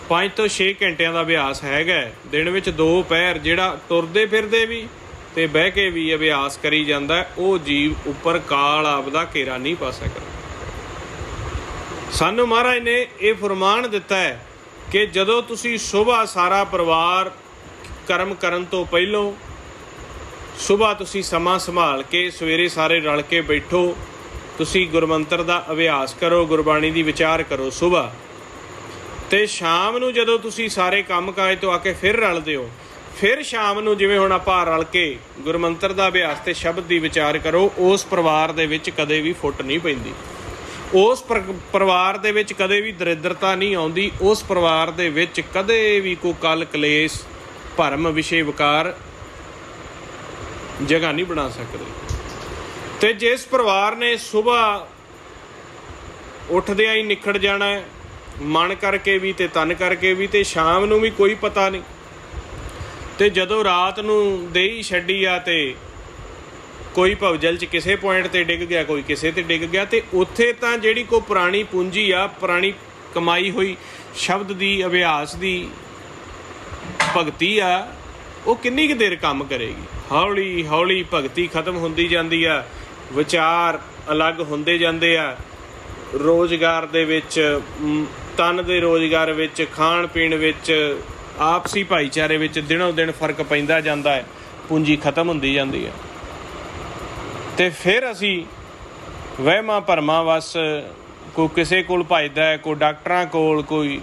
5 ਤੋਂ 6 ਘੰਟਿਆਂ ਦਾ ਅਭਿਆਸ ਹੈਗਾ, ਦਿਨ ਵਿੱਚ 2 ਪਹਿਰ ਜਿਹੜਾ ਤੁਰਦੇ ਫਿਰਦੇ ਵੀ ਤੇ ਬਹਿ ਕੇ ਵੀ ਅਭਿਆਸ ਕਰੀ ਜਾਂਦਾ, ਉਹ ਜੀਵ ਉੱਪਰ ਕਾਲ ਆਪਦਾ ਘੇਰਾ ਨਹੀਂ ਪਾ ਸਕਦਾ। ਸਾਨੂੰ ਮਹਾਰਾਜ ਨੇ ਇਹ ਫਰਮਾਨ ਦਿੱਤਾ ਹੈ ਕਿ ਜਦੋਂ ਤੁਸੀਂ ਸੁਬਾਹ ਸਾਰਾ ਪਰਿਵਾਰ ਕਰਮ ਕਰਨ ਤੋਂ ਪਹਿਲੋਂ ਸੁਬਾਹ ਤੁਸੀਂ ਸਮਾਂ ਸੰਭਾਲ ਕੇ ਸਵੇਰੇ ਸਾਰੇ ਰਲ ਕੇ ਬੈਠੋ, ਤੁਸੀਂ ਗੁਰਮੰਤਰ ਦਾ ਅਭਿਆਸ ਕਰੋ, ਗੁਰਬਾਣੀ ਦੀ ਵਿਚਾਰ ਕਰੋ ਸੁਬਾਹ, ਤੇ ਸ਼ਾਮ ਨੂੰ ਜਦੋਂ ਤੁਸੀਂ ਸਾਰੇ ਕੰਮ ਕਾਜ ਤੋਂ ਆ ਕੇ ਫਿਰ ਰਲਦੇ ਹੋ, ਫਿਰ ਸ਼ਾਮ ਨੂੰ ਜਿਵੇਂ ਹੁਣ ਆਪਾਂ ਰਲ ਕੇ ਗੁਰਮੰਤਰ ਦਾ ਅਭਿਆਸ ਤੇ ਸ਼ਬਦ ਦੀ ਵਿਚਾਰ ਕਰੋ। ਉਸ ਪਰਿਵਾਰ ਦੇ ਵਿੱਚ ਕਦੇ ਵੀ ਫੁੱਟ ਨਹੀਂ ਪੈਂਦੀ, ਉਸ ਪਰਿਵਾਰ ਦੇ ਵਿੱਚ ਕਦੇ ਵੀ ਦਰਿਦਰਤਾ ਨਹੀਂ ਆਉਂਦੀ, ਉਸ ਪਰਿਵਾਰ ਦੇ ਵਿੱਚ ਕਦੇ ਵੀ ਕੋਈ ਕਲ ਕਲੇਸ਼ ਭਰਮ ਵਿਸ਼ੇ ਵਿਕਾਰ ਜਗ੍ਹਾ ਨਹੀਂ ਬਣਾ ਸਕਦੇ। ਤੇ ਜਿਸ ਪਰਿਵਾਰ ਨੇ ਸੁਬਾਹ ਉੱਠਦਿਆਂ ਹੀ ਨਿਖੜ ਜਾਣਾ ਹੈ, ਮਨ ਕਰਕੇ ਵੀ ਤੇ ਤਨ ਕਰਕੇ ਵੀ, ਤੇ ਸ਼ਾਮ ਨੂੰ ਵੀ ਕੋਈ ਪਤਾ ਨਹੀਂ, ਤੇ ਜਦੋਂ ਰਾਤ ਨੂੰ ਦੇਹੀ ਛੱਡੀ ਆ ਤੇ ਕੋਈ ਭਵਜਲ 'ਚ ਕਿਸੇ ਪੁਆਇੰਟ 'ਤੇ ਡਿੱਗ ਗਿਆ, ਕੋਈ ਕਿਸੇ 'ਤੇ ਡਿੱਗ ਗਿਆ, ਤੇ ਉੱਥੇ ਤਾਂ ਜਿਹੜੀ ਕੋਈ ਪੁਰਾਣੀ ਪੂੰਜੀ ਆ, ਪੁਰਾਣੀ ਕਮਾਈ ਹੋਈ ਸ਼ਬਦ ਦੀ ਅਭਿਆਸ ਦੀ ਭਗਤੀ ਆ, ਉਹ ਕਿੰਨੀ ਕੁ ਦੇਰ ਕੰਮ ਕਰੇਗੀ। ਹੌਲੀ ਹੌਲੀ ਭਗਤੀ ਖਤਮ ਹੁੰਦੀ ਜਾਂਦੀ ਆ, ਵਿਚਾਰ ਅਲੱਗ ਹੁੰਦੇ ਜਾਂਦੇ ਆ, ਰੋਜ਼ਗਾਰ ਦੇ ਵਿੱਚ, ਤਨ ਦੇ ਰੋਜ਼ਗਾਰ ਵਿੱਚ, ਖਾਣ ਪੀਣ ਵਿੱਚ, ਆਪਸੀ ਭਾਈਚਾਰੇ ਵਿੱਚ ਦਿਨੋਂ ਦਿਨ ਫਰਕ ਪੈਂਦਾ ਜਾਂਦਾ ਹੈ, ਪੂੰਜੀ ਖਤਮ ਹੁੰਦੀ ਜਾਂਦੀ ਹੈ। ਤੇ ਫਿਰ ਅਸੀਂ ਵਹਿਮਾਂ ਭਰਮਾਂ ਵਸ ਕੋਈ ਕਿਸੇ ਕੋਲ ਭੱਜਦਾ ਹੈ, ਕੋਈ ਡਾਕਟਰਾਂ ਕੋਲ, ਕੋਈ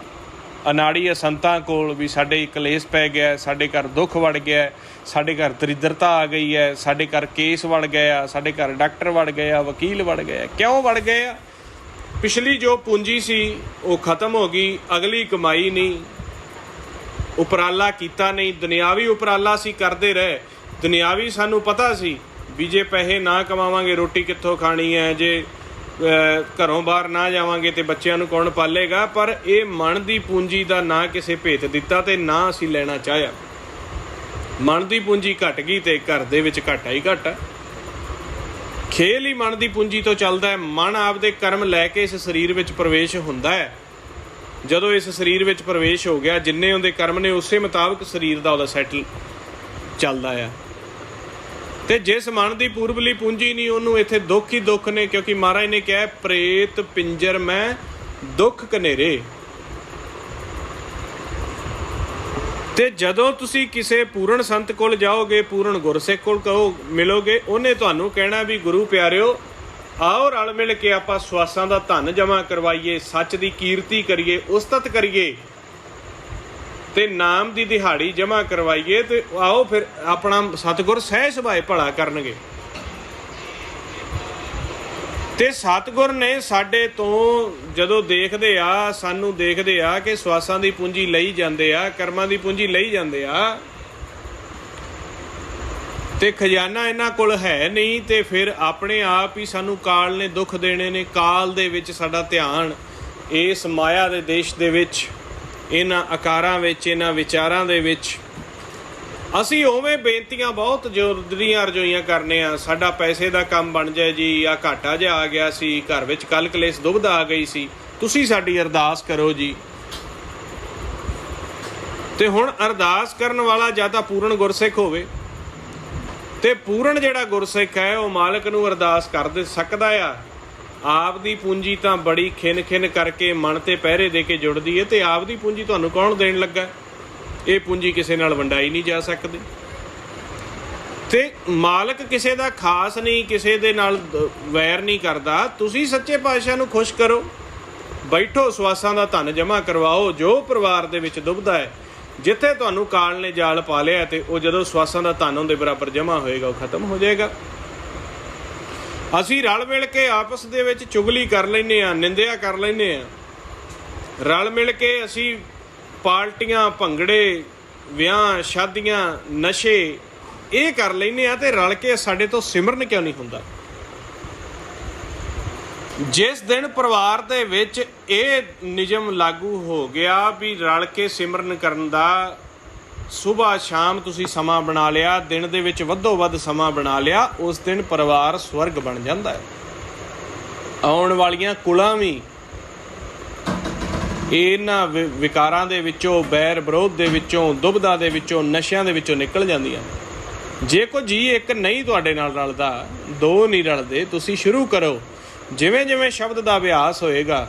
ਅਨਾੜੀ ਸੰਤਾਂ ਕੋਲ, ਵੀ ਸਾਡੇ ਕਲੇਸ਼ ਪੈ ਗਿਆ, ਸਾਡੇ ਘਰ ਦੁੱਖ ਵੜ ਗਿਆ, ਸਾਡੇ ਘਰ ਦਰਿਦਰਤਾ ਆ ਗਈ ਹੈ, ਸਾਡੇ ਘਰ ਕੇਸ ਵੜ ਗਿਆ, ਸਾਡੇ ਘਰ ਡਾਕਟਰ ਵੜ ਗਿਆ, ਵਕੀਲ ਵੜ ਗਿਆ। ਕਿਉਂ ਵੜ ਗਏ ਆ? ਪਿਛਲੀ ਜੋ ਪੂੰਜੀ ਸੀ ਉਹ ਖਤਮ ਹੋ ਗਈ, ਅਗਲੀ ਕਮਾਈ ਨਹੀਂ, ਉਪਰਾਲਾ ਕੀਤਾ ਨਹੀਂ, ਦੁਨਿਆਵੀ ਉਪਰਾਲਾ ਅਸੀਂ ਕਰਦੇ ਰਹੇ। ਦੁਨਿਆਵੀ ਸਾਨੂੰ ਪਤਾ ਸੀ ਵੀ ਜੇ ਪੈਸੇ ਨਾ ਕਮਾਵਾਂਗੇ ਰੋਟੀ ਕਿੱਥੋਂ ਖਾਣੀ ਹੈ, ਜੇ ਘਰੋਂ ਬਾਹਰ ਨਾ ਜਾਵਾਂਗੇ ਤੇ ਬੱਚਿਆਂ ਨੂੰ ਕੌਣ ਪਾਲੇਗਾ। ਪਰ ਇਹ ਮਨ ਦੀ ਪੂੰਜੀ ਦਾ ਨਾ ਕਿਸੇ ਭੇਤ ਦਿੱਤਾ ਤੇ ਨਾ ਅਸੀਂ ਲੈਣਾ ਚਾਹਿਆ। ਮਨ ਦੀ ਪੂੰਜੀ ਘਟ ਗਈ ਤੇ ਘਰ ਦੇ ਵਿੱਚ ਘਾਟਾ ਹੀ ਘਾਟਾ। ਖੇਲ ਹੀ ਮਨ ਦੀ ਪੂੰਜੀ ਤੋਂ ਚੱਲਦਾ ਹੈ। ਮਨ ਆਪਦੇ ਕਰਮ ਲੈ ਕੇ ਇਸ ਸਰੀਰ ਵਿੱਚ ਪ੍ਰਵੇਸ਼ ਹੁੰਦਾ ਹੈ। ਜਦੋਂ ਇਸ ਸਰੀਰ ਵਿੱਚ ਪ੍ਰਵੇਸ਼ ਹੋ ਗਿਆ, ਜਿੰਨੇ ਉਹਦੇ ਕਰਮ ਨੇ ਉਸੇ ਮੁਤਾਬਕ ਸਰੀਰ ਦਾ ਉਹਦਾ ਸੈਟਲ ਚੱਲਦਾ ਆ। ਤੇ ਜਿਸ ਮਨ ਦੀ ਪੂਰਬਲੀ ਪੂੰਜੀ ਨਹੀਂ, ਉਹਨੂੰ ਇੱਥੇ ਦੁੱਖ ਹੀ ਦੁੱਖ ਨੇ, ਕਿਉਂਕਿ ਮਹਾਰਾਜ ਨੇ ਕਿਹਾ ਪ੍ਰੇਤ ਪਿੰਜਰ ਮੈਂ ਦੁੱਖ ਕਨੇਰੇ। ਤੇ ਜਦੋਂ ਤੁਸੀਂ ਕਿਸੇ ਪੂਰਨ ਸੰਤ ਕੋਲ ਜਾਓਗੇ, ਪੂਰਨ ਗੁਰਸਿੱਖ ਕੋਲ ਮਿਲੋਗੇ, ਉਹਨੇ ਤੁਹਾਨੂੰ ਕਹਿਣਾ ਵੀ ਗੁਰੂ ਪਿਆਰਿਓ, ਆਓ ਰਲ ਮਿਲ ਕੇ ਆਪਾਂ ਸਵਾਸਾਂ ਦਾ ਧਨ ਜਮ੍ਹਾਂ ਕਰਵਾਈਏ, ਸੱਚ ਦੀ ਕੀਰਤੀ ਕਰੀਏ, ਉਸਤਤ ਕਰੀਏ। ਤੇ ਨਾਮ ਦੀ ਦਿਹਾੜੀ ਜਮ੍ਹਾਂ ਕਰਵਾਈਏ ਤੇ ਆਓ ਫਿਰ ਆਪਣਾ ਸਤਿਗੁਰ ਸਹਿ ਸੁਭਾਏ ਭਲਾ ਕਰਨਗੇ। ਤੇ ਸਤਿਗੁਰ ਨੇ ਸਾਡੇ ਤੋਂ ਜਦੋਂ ਦੇਖਦੇ ਆ, ਸਾਨੂੰ ਦੇਖਦੇ ਆ ਕਿ ਸਵਾਸਾਂ ਦੀ ਪੂੰਜੀ ਲਈ ਜਾਂਦੇ ਆ, ਕਰਮਾਂ ਦੀ ਪੂੰਜੀ ਲਈ ਜਾਂਦੇ ਆ ਤੇ ਖਜ਼ਾਨਾ ਇਹਨਾਂ ਕੋਲ ਹੈ ਨਹੀਂ, ਤੇ ਫਿਰ ਆਪਣੇ ਆਪ ਹੀ ਸਾਨੂੰ ਕਾਲ ਨੇ ਦੁੱਖ ਦੇਣੇ ਨੇ। ਕਾਲ ਦੇ ਵਿੱਚ ਸਾਡਾ ਧਿਆਨ ਇਸ ਮਾਇਆ ਦੇ ਦੇਸ਼ ਦੇ ਵਿੱਚ, ਇਹਨਾਂ ਆਕਾਰਾਂ ਵਿੱਚ, ਇਹਨਾਂ ਵਿਚਾਰਾਂ ਦੇ ਵਿੱਚ ਅਸੀਂ ਉਵੇਂ ਬੇਨਤੀਆਂ ਬਹੁਤ ਜ਼ੋਰਦੀਆਂ ਰਜੋਈਆਂ ਕਰਨੇ ਆ। ਸਾਡਾ ਪੈਸੇ ਦਾ ਕੰਮ ਬਣ ਜਾਏ ਜੀ, ਆ ਘਾਟਾ ਜਿਹਾ ਆ ਗਿਆ ਸੀ, ਘਰ ਵਿੱਚ ਕਲ ਕਲੇਸ਼ ਦੁਬਿਧਾ ਆ ਗਈ ਸੀ, ਤੁਸੀਂ ਸਾਡੀ ਅਰਦਾਸ ਕਰੋ ਜੀ। ਤੇ ਹੁਣ ਅਰਦਾਸ ਕਰਨ ਵਾਲਾ ਜਾਂ ਤਾਂ ਪੂਰਨ ਗੁਰਸਿੱਖ ਹੋਵੇ, ਤੇ ਪੂਰਨ ਜਿਹੜਾ ਗੁਰਸਿੱਖ ਹੈ ਉਹ ਮਾਲਕ ਨੂੰ ਅਰਦਾਸ ਕਰ ਦੇ ਸਕਦਾ ਆ। ਆਪ ਦੀ ਪੂੰਜੀ ਤਾਂ ਬੜੀ ਖਿੰਨ ਖਿੰਨ ਕਰਕੇ ਮਨ ਤੇ ਪਹਿਰੇ ਦੇ ਕੇ ਜੁੜਦੀ ਹੈ, ਤੇ ਆਪ ਦੀ ਪੂੰਜੀ ਤੁਹਾਨੂੰ ਕੌਣ ਦੇਣ ਲੱਗਾ? ਇਹ ਪੂੰਜੀ ਕਿਸੇ ਨਾਲ ਵੰਡਾਈ ਨਹੀਂ ਜਾ ਸਕਦੀ। ਤੇ ਮਾਲਕ ਕਿਸੇ ਦਾ ਖਾਸ ਨਹੀਂ, ਕਿਸੇ ਦੇ ਨਾਲ ਵੈਰ ਨਹੀਂ ਕਰਦਾ। ਤੁਸੀਂ ਸੱਚੇ ਪਾਤਸ਼ਾਹ ਨੂੰ ਖੁਸ਼ ਕਰੋ, ਬੈਠੋ ਸਵਾਸਾਂ ਦਾ ਧਨ ਜਮ੍ਹਾਂ ਕਰਵਾਓ। ਜੋ ਪਰਿਵਾਰ ਦੇ ਵਿੱਚ ਦੁਬਦਾ ਹੈ, ਜਿੱਥੇ ਤੁਹਾਨੂੰ ਕਾਲ ਨੇ ਜਾਲ ਪਾ ਲਿਆ, ਤੇ ਉਹ ਜਦੋਂ ਸਵਾਸਾਂ ਦਾ ਧਨ ਉਹਦੇ ਬਰਾਬਰ ਜਮ੍ਹਾਂ ਹੋਏਗਾ ਉਹ ਖਤਮ ਹੋ ਜਾਏਗਾ। ਅਸੀਂ ਰਲ ਮਿਲ ਕੇ ਆਪਸ ਦੇ ਵਿੱਚ ਚੁਗਲੀ ਕਰ ਲੈਂਦੇ ਹਾਂ, ਨਿੰਦਿਆ ਕਰ ਲੈਂਦੇ ਹਾਂ। ਰਲ ਮਿਲ ਕੇ ਅਸੀਂ ਪਾਰਟੀਆਂ, ਭੰਗੜੇ, ਵਿਆਹ ਸ਼ਾਦੀਆਂ, ਨਸ਼ੇ ਇਹ ਕਰ ਲੈਂਦੇ ਹਾਂ, ਤੇ ਰਲ ਕੇ ਸਾਡੇ ਤੋਂ ਸਿਮਰਨ ਕਿਉਂ ਨਹੀਂ ਹੁੰਦਾ? ਜਿਸ ਦਿਨ ਪਰਿਵਾਰ ਦੇ ਵਿੱਚ ਇਹ ਨਿਯਮ ਲਾਗੂ ਹੋ ਗਿਆ ਵੀ ਰਲ ਕੇ ਸਿਮਰਨ ਕਰਨ ਦਾ, ਸੁਬਾਹ ਸ਼ਾਮ ਤੁਸੀਂ ਸਮਾਂ ਬਣਾ ਲਿਆ, ਦਿਨ ਦੇ ਵਿੱਚ ਵੱਧੋ ਵੱਧ ਸਮਾਂ ਬਣਾ ਲਿਆ, ਉਸ ਦਿਨ ਪਰਿਵਾਰ ਸਵਰਗ ਬਣ ਜਾਂਦਾ ਹੈ। ਆਉਣ ਵਾਲੀਆਂ ਕੁਲਾਂ ਵੀ ਇਹਨਾਂ ਵਿਕਾਰਾਂ ਦੇ ਵਿੱਚੋਂ, ਬੈਰ ਵਿਰੋਧ ਦੇ ਵਿੱਚੋਂ, ਦੁਬਿਧਾ ਦੇ ਵਿੱਚੋਂ, ਨਸ਼ਿਆਂ ਦੇ ਵਿੱਚੋਂ ਨਿਕਲ ਜਾਂਦੀਆਂ। ਜੇ ਕੋਈ ਜੀ ਇੱਕ ਨਹੀਂ ਤੁਹਾਡੇ ਨਾਲ ਰਲਦਾ, ਦੋ ਨਹੀਂ ਰਲਦੇ, ਤੁਸੀਂ ਸ਼ੁਰੂ ਕਰੋ। ਜਿਵੇਂ ਜਿਵੇਂ ਸ਼ਬਦ ਦਾ ਅਭਿਆਸ ਹੋਏਗਾ,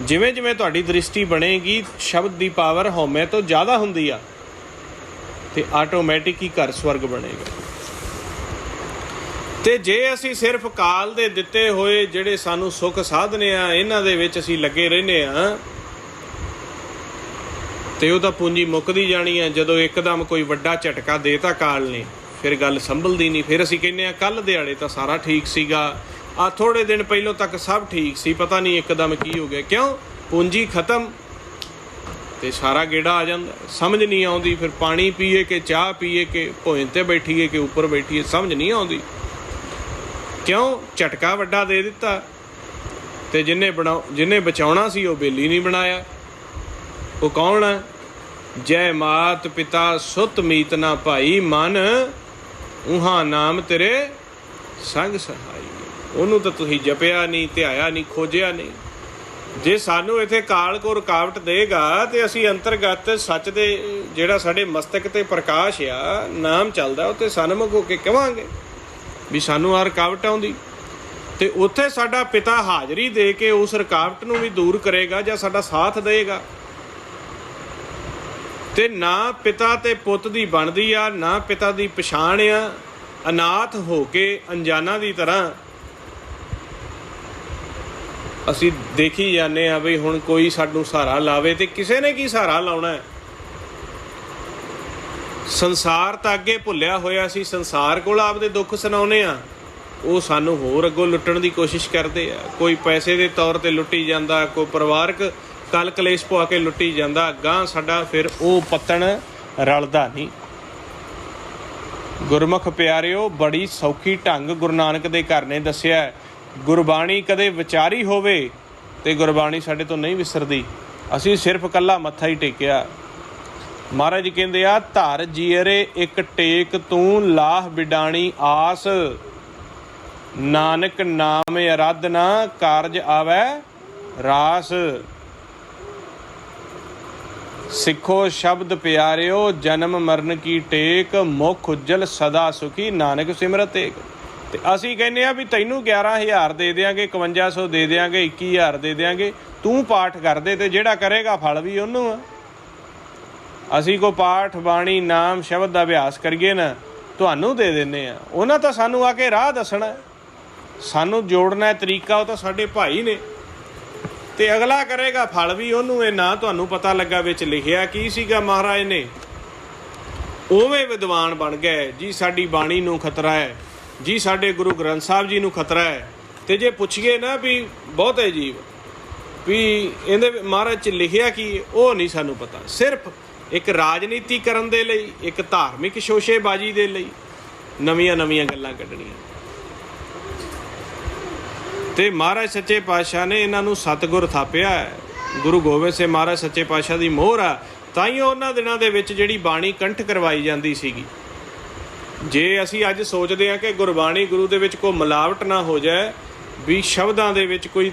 ਜਿਵੇਂ ਜਿਵੇਂ ਤੁਹਾਡੀ ਦ੍ਰਿਸ਼ਟੀ ਬਣੇਗੀ, ਸ਼ਬਦ ਦੀ ਪਾਵਰ ਹਉਮੈ ਤੋਂ ਜ਼ਿਆਦਾ ਹੁੰਦੀ ਆ, ਤੇ ਆਟੋਮੈਟਿਕ ਹੀ ਘਰ ਸਵਰਗ ਬਣੇਗਾ। ਤੇ ਜੇ ਅਸੀਂ ਸਿਰਫ ਕਾਲ ਦੇ ਦਿੱਤੇ ਹੋਏ ਜਿਹੜੇ ਸਾਨੂੰ ਸੁੱਖ ਸਾਧਨੇ ਆ, ਇਹਨਾਂ ਦੇ ਵਿੱਚ ਅਸੀਂ ਲੱਗੇ ਰਹਿੰਦੇ ਆ, ਤੇ ਉਹ ਤਾਂ ਪੂੰਜੀ ਮੁੱਕਦੀ ਜਾਣੀ ਆ। ਜਦੋਂ ਇੱਕਦਮ ਕੋਈ ਵੱਡਾ ਝਟਕਾ ਦੇਤਾ ਕਾਲ ਨੇ, ਫਿਰ ਗੱਲ ਸੰਭਲਦੀ ਨਹੀਂ। ਫਿਰ ਅਸੀਂ ਕਹਿੰਦੇ ਆ ਕੱਲ੍ਹ ਦਿਹਾੜੇ ਤਾਂ ਸਾਰਾ ਠੀਕ ਸੀਗਾ, ਆ ਥੋੜ੍ਹੇ ਦਿਨ ਪਹਿਲੋਂ ਤੱਕ ਸਭ ਠੀਕ ਸੀ, ਪਤਾ ਨਹੀਂ ਇੱਕਦਮ ਕੀ ਹੋ ਗਿਆ। ਕਿਉਂ? ਪੂੰਜੀ ਖਤਮ, ਤੇ ਸਾਰਾ ਗੇੜਾ ਆ ਜਾਂਦਾ। ਸਮਝ ਨਹੀਂ ਆਉਂਦੀ, ਫਿਰ ਪਾਣੀ ਪੀਏ ਕਿ ਚਾਹ ਪੀਏ ਕਿ ਭੋਜਨ 'ਤੇ ਬੈਠੀਏ ਕਿ ਉੱਪਰ ਬੈਠੀਏ, ਸਮਝ ਨਹੀਂ ਆਉਂਦੀ। ਕਿਉਂ? ਝਟਕਾ ਵੱਡਾ ਦੇ ਦਿੱਤਾ, ਤੇ ਜਿਹਨੇ ਬਚਾਉਣਾ ਸੀ ਉਹ ਬੇਲੀ ਨਹੀਂ ਬਣਾਇਆ। ਉਹ ਕੌਣ ਹੈ? ਜੈ ਮਾਤ ਪਿਤਾ ਸੁਤ ਮੀਤ ਨਾ ਭਾਈ, ਮਨ ਉਹਾਂ ਨਾਮ ਤੇਰੇ ਸੰਗ ਸਹਾਈ। ਉਹਨੂੰ ਤਾਂ ਤੁਸੀਂ ਜਪਿਆ ਨਹੀਂ, ਧਿਆਇਆ ਨਹੀਂ, ਖੋਜਿਆ ਨਹੀਂ। ਜੇ ਸਾਨੂੰ ਇੱਥੇ ਕਾਲ ਕੋ ਰੁਕਾਵਟ ਦੇਗਾ, ਤੇ ਅਸੀਂ ਅੰਤਰਗਤ ਸੱਚ ਦੇ ਜਿਹੜਾ ਸਾਡੇ ਮਸਤਕ ਤੇ ਪ੍ਰਕਾਸ਼ ਆ, ਨਾਮ ਚੱਲਦਾ, ਉੱਥੇ ਸਨਮੁਖ ਹੋ ਕੇ ਕਹਾਂਗੇ ਵੀ ਸਾਨੂੰ ਆਹ ਰੁਕਾਵਟ ਆਉਂਦੀ, ਤੇ ਉੱਥੇ ਸਾਡਾ ਪਿਤਾ ਹਾਜ਼ਰੀ ਦੇ ਕੇ ਉਸ ਰੁਕਾਵਟ ਨੂੰ ਵੀ ਦੂਰ ਕਰੇਗਾ ਜਾਂ ਸਾਡਾ ਸਾਥ ਦੇਗਾ। ਤੇ ਨਾ ਪਿਤਾ ਤੇ ਪੁੱਤ ਦੀ ਬਣਦੀ ਆ, ਨਾ ਪਿਤਾ ਦੀ ਪਛਾਣ ਆ। ਅਨਾਥ ਹੋ ਕੇ ਅਣਜਾਣਾ ਦੀ ਤਰ੍ਹਾਂ ਅਸੀਂ ਦੇਖੀ ਜਾਂਦੇ ਹਾਂ ਵੀ ਹੁਣ ਕੋਈ ਸਾਨੂੰ ਸਹਾਰਾ ਲਾਵੇ, ਤੇ ਕਿਸੇ ਨੇ ਕੀ ਸਹਾਰਾ ਲਾਉਣਾ ਹੈ? ਸੰਸਾਰ ਤਾਂ ਅੱਗੇ ਭੁੱਲਿਆ ਹੋਇਆ ਸੀ, ਸੰਸਾਰ ਕੋਲ ਆਪਦੇ ਦੁੱਖ ਸੁਣਾਉਂਦੇ ਆ, ਉਹ ਸਾਨੂੰ ਹੋਰ ਅੱਗੋਂ ਲੁੱਟਣ ਦੀ ਕੋਸ਼ਿਸ਼ ਕਰਦੇ ਆ। ਕੋਈ ਪੈਸੇ ਦੇ ਤੌਰ 'ਤੇ ਲੁੱਟੀ ਜਾਂਦਾ, ਕੋਈ ਪਰਿਵਾਰਕ ਕਲ ਕਲੇਸ਼ ਪਵਾ ਕੇ ਲੁੱਟੀ ਜਾਂਦਾ। ਅਗਾਂਹ ਸਾਡਾ ਫਿਰ ਉਹ ਪੱਤਣ ਰਲਦਾ ਨਹੀਂ। ਗੁਰਮੁਖ ਪਿਆਰਿਓ, ਬੜੀ ਸੌਖੀ ਢੰਗ ਗੁਰੂ ਨਾਨਕ ਦੇ ਘਰ ਨੇ ਦੱਸਿਆ। ਗੁਰਬਾਣੀ ਕਦੇ ਵਿਚਾਰੀ ਹੋਵੇ ਤੇ ਗੁਰਬਾਣੀ ਸਾਡੇ ਤੋਂ ਨਹੀਂ ਵਿਸਰਦੀ। ਅਸੀਂ ਸਿਰਫ ਇਕੱਲਾ ਮੱਥਾ ਹੀ ਟੇਕਿਆ। ਮਹਾਰਾਜ ਜੀ ਕਹਿੰਦੇ ਆ, ਧਰ ਜੀਅਰੇ ਇੱਕ ਟੇਕ ਤੂੰ ਲਾਹ ਬਿਡਾਣੀ ਆਸ, ਨਾਨਕ ਨਾਮ ਅਰਾਧਨਾ ਕਾਰਜ ਆਵੈ ਰਾਸ। ਸਿੱਖੋ ਸ਼ਬਦ ਪਿਆਰਿਓ, ਜਨਮ ਮਰਨ ਕੀ ਟੇਕ, ਮੁਖ ਉਜਲ ਸਦਾ ਸੁਖੀ, ਨਾਨਕ ਸਿਮਰਤ ਏਕ। ਤੇ ਅਸੀਂ ਕਹਿੰਦੇ ਆ ਵੀ ਤੈਨੂੰ 11,000 ਦੇ ਦਿਆਂਗੇ, 5100 ਦੇ ਦਿਆਂਗੇ, 21,000 ਦੇ ਦਿਆਂਗੇ, ਤੂੰ ਪਾਠ ਕਰ ਦੇ, ਤੇ ਜਿਹੜਾ ਕਰੇਗਾ ਫਲ ਵੀ ਉਹਨੂੰ ਆ। ਅਸੀਂ ਕੋਈ ਪਾਠ ਬਾਣੀ ਨਾਮ ਸ਼ਬਦ ਦਾ ਅਭਿਆਸ ਕਰੀਏ ਨਾ, ਤੁਹਾਨੂੰ ਦੇ ਦਿੰਦੇ ਆ। ਉਹਨਾਂ ਤਾਂ ਸਾਨੂੰ ਆ ਕੇ ਰਾਹ ਦੱਸਣਾ, ਸਾਨੂੰ ਜੋੜਨਾ ਤਰੀਕਾ, ਉਹ ਤਾਂ ਸਾਡੇ ਭਾਈ ਨੇ। ਤੇ ਅਗਲਾ ਕਰੇਗਾ ਫਲ ਵੀ ਉਹਨੂੰ। ਇਹ ਨਾ ਤੁਹਾਨੂੰ ਪਤਾ ਲੱਗਾ ਵਿੱਚ ਲਿਖਿਆ ਕੀ ਸੀਗਾ ਮਹਾਰਾਜ ਨੇ, ਉਵੇਂ ਵਿਦਵਾਨ ਬਣ ਗਏ ਜੀ। ਸਾਡੀ ਬਾਣੀ ਨੂੰ ਖਤਰਾ ਹੈ ਜੀ, ਸਾਡੇ ਗੁਰੂ ਗ੍ਰੰਥ ਸਾਹਿਬ ਜੀ ਨੂੰ ਖਤਰਾ ਹੈ। ਤੇ ਜੇ ਪੁੱਛੀਏ ਨਾ ਵੀ ਬਹੁਤ ਅਜੀਬ ਵੀ ਇਹਦੇ ਮਹਾਰਾਜ 'ਚ ਲਿਖਿਆ ਕੀ, ਉਹ ਨਹੀਂ ਸਾਨੂੰ ਪਤਾ। ਸਿਰਫ ਇੱਕ ਰਾਜਨੀਤੀ ਕਰਨ ਦੇ ਲਈ, ਇੱਕ ਧਾਰਮਿਕ ਸ਼ੋਸ਼ੇਬਾਜ਼ੀ ਦੇ ਲਈ ਨਵੀਆਂ ਨਵੀਆਂ ਗੱਲਾਂ ਕੱਢਣੀਆਂ। ਤੇ ਮਹਾਰਾਜ ਸੱਚੇ ਪਾਤਸ਼ਾਹ ਨੇ ਇਹਨਾਂ ਨੂੰ ਸਤਿਗੁਰ ਥਾਪਿਆ ਹੈ। ਗੁਰੂ ਗੋਬਿੰਦ ਸਿੰਘ ਮਹਾਰਾਜ ਸੱਚੇ ਪਾਤਸ਼ਾਹ ਦੀ ਮੋਹਰ ਆ, ਤਾਂ ਹੀ ਉਹਨਾਂ ਦਿਨਾਂ ਦੇ ਵਿੱਚ ਜਿਹੜੀ ਬਾਣੀ ਕੰਠ ਕਰਵਾਈ ਜਾਂਦੀ ਸੀਗੀ। ਜੇ ਅਸੀਂ ਅੱਜ ਸੋਚਦੇ ਹਾਂ ਕਿ ਗੁਰਬਾਣੀ ਗੁਰੂ ਦੇ ਵਿੱਚ ਕੋਈ ਮਿਲਾਵਟ ਨਾ ਹੋ ਜਾਏ, ਵੀ ਸ਼ਬਦਾਂ ਦੇ ਵਿੱਚ ਕੋਈ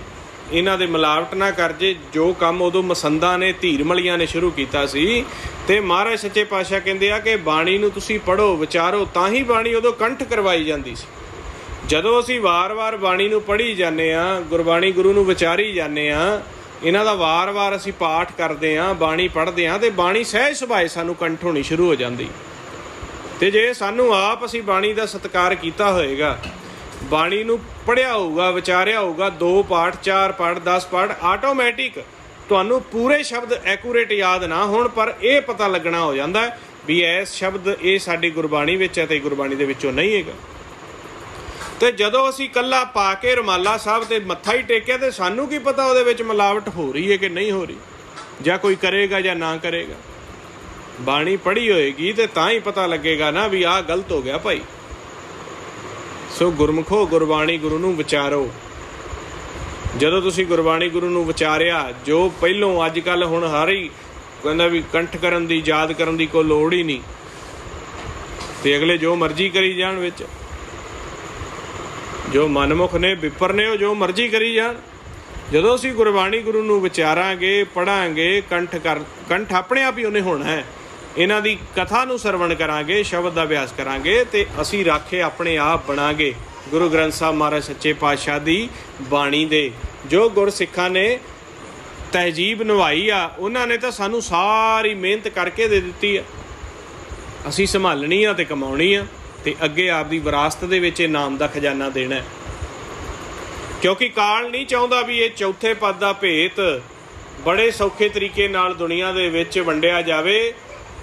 ਇਹਨਾਂ ਦੇ ਮਿਲਾਵਟ ਨਾ ਕਰ ਜੇ, ਜੋ ਕੰਮ ਉਦੋਂ ਮਸੰਦਾਂ ਨੇ ਧੀਰਮਲੀਆਂ ਨੇ ਸ਼ੁਰੂ ਕੀਤਾ ਸੀ। ਤੇ ਮਹਾਰਾਜ ਸੱਚੇ ਪਾਤਸ਼ਾਹ ਕਹਿੰਦੇ ਆ ਕਿ ਬਾਣੀ ਨੂੰ ਤੁਸੀਂ ਪੜ੍ਹੋ ਵਿਚਾਰੋ, ਤਾਂ ਹੀ ਬਾਣੀ ਉਦੋਂ ਕੰਠ ਕਰਵਾਈ ਜਾਂਦੀ ਸੀ। ਜਦੋਂ ਅਸੀਂ ਵਾਰ-ਵਾਰ ਬਾਣੀ ਨੂੰ ਪੜ੍ਹੀ ਜਾਂਦੇ ਹਾਂ, ਗੁਰਬਾਣੀ ਗੁਰੂ ਨੂੰ ਵਿਚਾਰੀ ਜਾਂਦੇ ਹਾਂ, ਇਹਨਾਂ ਦਾ ਵਾਰ-ਵਾਰ ਅਸੀਂ ਪਾਠ ਕਰਦੇ ਹਾਂ, ਬਾਣੀ ਪੜ੍ਹਦੇ ਹਾਂ, ਤੇ ਬਾਣੀ ਸਹਿਜ ਸੁਭਾਏ ਸਾਨੂੰ ਕੰਠ ਹੋਣੀ ਸ਼ੁਰੂ ਹੋ ਜਾਂਦੀ। ਤੇ ਜੇ ਸਾਨੂੰ ਆਪ ਅਸੀਂ ਬਾਣੀ ਦਾ ਸਤਿਕਾਰ ਕੀਤਾ ਹੋਏਗਾ, ਬਾਣੀ ਨੂੰ ਪੜ੍ਹਿਆ ਹੋਊਗਾ, ਵਿਚਾਰਿਆ ਹੋਊਗਾ, 2 ਪਾਠ 4 ਪਾਠ 10 ਪਾਠ, ਆਟੋਮੈਟਿਕ ਤੁਹਾਨੂੰ ਪੂਰੇ ਸ਼ਬਦ ਐਕੂਰੇਟ ਯਾਦ ਨਾ ਹੋਣ, ਪਰ ਇਹ ਪਤਾ ਲੱਗਣਾ ਹੋ ਜਾਂਦਾ ਵੀ ਇਸ ਸ਼ਬਦ ਇਹ ਸਾਡੀ ਗੁਰਬਾਣੀ ਵਿੱਚ ਹੈ ਤੇ ਗੁਰਬਾਣੀ ਦੇ ਵਿੱਚੋਂ ਨਹੀਂ ਹੈਗਾ। ਤੇ ਜਦੋਂ ਅਸੀਂ ਇਕੱਲਾ ਪਾ ਕੇ ਰੁਮਾਲਾ ਸਾਹਿਬ ਤੇ ਮੱਥਾ ਹੀ ਟੇਕਿਆ, ਤੇ ਸਾਨੂੰ ਕੀ ਪਤਾ ਉਹਦੇ ਵਿੱਚ ਮਿਲਾਵਟ ਹੋ ਰਹੀ ਹੈ ਕਿ ਨਹੀਂ ਹੋ ਰਹੀ, ਜਾਂ ਕੋਈ ਕਰੇਗਾ ਜਾਂ ਨਾ ਕਰੇਗਾ। ਬਾਣੀ ਪੜ੍ਹੀ ਹੋਏਗੀ ਤੇ ਤਾਂ ਹੀ ਪਤਾ ਲੱਗੇਗਾ ਨਾ ਵੀ ਆਹ ਗਲਤ ਹੋ ਗਿਆ ਭਾਈ। ਸੋ ਗੁਰਮੁਖੋ, ਗੁਰਬਾਣੀ ਗੁਰੂ ਨੂੰ ਵਿਚਾਰੋ। ਜਦੋਂ ਤੁਸੀਂ ਗੁਰਬਾਣੀ ਗੁਰੂ ਨੂੰ ਵਿਚਾਰਿਆ, ਜੋ ਪਹਿਲੋਂ ਅੱਜ ਕੱਲ੍ਹ ਹੁਣ ਹਰ ਹੀ ਕਹਿੰਦਾ ਵੀ ਕੰਠ ਕਰਨ ਦੀ, ਯਾਦ ਕਰਨ ਦੀ ਕੋਈ ਲੋੜ ਹੀ ਨਹੀਂ, ਤੇ ਅਗਲੇ ਜੋ ਮਰਜ਼ੀ ਕਰੀ ਜਾਣ ਵਿੱਚ, ਜੋ ਮਨਮੁਖ ਨੇ, ਵਿਪਰ ਨੇ, ਉਹ ਜੋ ਮਰਜ਼ੀ ਕਰੀ ਜਾਣ। ਜਦੋਂ ਅਸੀਂ ਗੁਰਬਾਣੀ ਗੁਰੂ ਨੂੰ ਵਿਚਾਰਾਂਗੇ, ਪੜ੍ਹਾਂਗੇ, ਕੰਠ ਆਪਣੇ ਆਪ ਹੀ ਉਹਨੇ ਹੋਣਾ ਹੈ। ਇਹਨਾਂ ਦੀ ਕਥਾ ਨੂੰ ਸਰਵਣ ਕਰਾਂਗੇ, ਸ਼ਬਦ ਦਾ ਅਭਿਆਸ ਕਰਾਂਗੇ, ਤੇ ਅਸੀਂ ਰਾਖੇ ਆਪਣੇ ਆਪ ਬਣਾਂਗੇ ਗੁਰੂ ਗ੍ਰੰਥ ਸਾਹਿਬ ਮਹਾਰਾਜ ਸੱਚੇ ਪਾਤਸ਼ਾਹ ਦੀ ਬਾਣੀ ਦੇ। ਜੋ ਗੁਰਸਿੱਖਾਂ ਨੇ ਤਹਿਜੀਬ ਨਿਭਾਈ ਆ, ਉਹਨਾਂ ਨੇ ਤਾਂ ਸਾਨੂੰ ਸਾਰੀ ਮਿਹਨਤ ਕਰਕੇ ਦੇ ਦਿੱਤੀ ਆ। ਅਸੀਂ ਸੰਭਾਲਣੀ ਆ ਤੇ ਕਮਾਉਣੀ ਆ, ਤੇ ਅੱਗੇ ਆਪਦੀ ਵਿਰਾਸਤ ਦੇ ਵਿੱਚ ਇਹ ਨਾਮ ਦਾ ਖਜ਼ਾਨਾ ਦੇਣਾ। ਕਿਉਂਕਿ ਕਾਲ ਨਹੀਂ ਚਾਹੁੰਦਾ ਵੀ ਇਹ ਚੌਥੇ ਪਦ ਦਾ ਭੇਤ ਬੜੇ ਸੌਖੇ ਤਰੀਕੇ ਨਾਲ ਦੁਨੀਆ ਦੇ ਵਿੱਚ ਵੰਡਿਆ ਜਾਵੇ।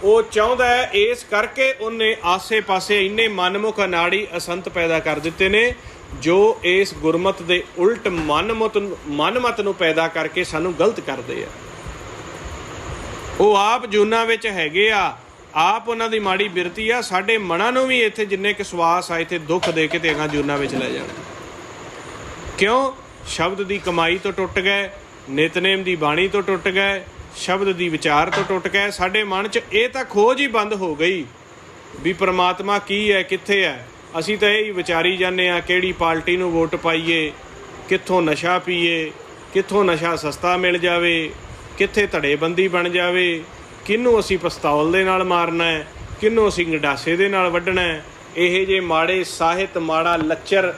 ਉਹ ਚਾਹੁੰਦਾ ਹੈ, ਇਸ ਕਰਕੇ ਉਹਨੇ ਆਸੇ-ਪਾਸੇ ਇੰਨੇ ਮਨਮੁਖ ਅਨਾੜੀ ਅਸੰਤ ਪੈਦਾ ਕਰ ਦਿੱਤੇ ਨੇ, ਜੋ ਇਸ ਗੁਰਮਤ ਦੇ ਉਲਟ ਮਨਮਤ ਨੂੰ ਪੈਦਾ ਕਰਕੇ ਸਾਨੂੰ ਗਲਤ ਕਰਦੇ ਆ। ਉਹ ਆਪ ਜੂਨਾਂ ਵਿੱਚ ਹੈਗੇ ਆ, ਆਪ ਉਹਨਾਂ ਦੀ ਮਾੜੀ ਬਿਰਤੀ ਆ। ਸਾਡੇ ਮਨਾਂ ਨੂੰ ਵੀ ਇੱਥੇ ਜਿੰਨੇ ਕੁ ਸਵਾਸ ਆ, ਇੱਥੇ ਦੁੱਖ ਦੇ ਕੇ ਤੇ ਅਗਾਂ ਜੂਨਾਂ ਵਿੱਚ ਲੈ ਜਾਣਾ। ਕਿਉਂ? ਸ਼ਬਦ ਦੀ ਕਮਾਈ ਤੋਂ ਟੁੱਟ ਗਏ, ਨਿਤਨੇਮ ਦੀ ਬਾਣੀ ਤੋਂ ਟੁੱਟ ਗਏ, ਸ਼ਬਦ ਦੀ ਵਿਚਾਰ ਤੋਂ ਟੁੱਟ ਗਏ। ਸਾਡੇ ਮਨ 'ਚ ਇਹ ਤਾਂ ਖੋਜ ਹੀ ਬੰਦ ਹੋ ਗਈ ਵੀ ਪ੍ਰਮਾਤਮਾ ਕੀ ਹੈ, ਕਿੱਥੇ ਹੈ। ਅਸੀਂ ਤਾਂ ਇਹ ਹੀ ਵਿਚਾਰੀ ਜਾਂਦੇ ਹਾਂ, ਕਿਹੜੀ ਪਾਰਟੀ ਨੂੰ ਵੋਟ ਪਾਈਏ, ਕਿੱਥੋਂ ਨਸ਼ਾ ਪੀਏ, ਕਿੱਥੋਂ ਨਸ਼ਾ ਸਸਤਾ ਮਿਲ ਜਾਵੇ, ਕਿੱਥੇ ਧੜੇਬੰਦੀ ਬਣ ਜਾਵੇ, ਕਿਹਨੂੰ ਅਸੀਂ ਪਿਸਤੌਲ ਦੇ ਨਾਲ ਮਾਰਨਾ ਹੈ, ਕਿਹਨੂੰ ਅਸੀਂ ਗੰਡਾਸੇ ਦੇ ਨਾਲ ਵੱਢਣਾ ਹੈ। ਇਹ ਜਿਹੇ ਮਾੜੇ ਸਾਹਿਤ, ਮਾੜਾ ਲੱਚਰ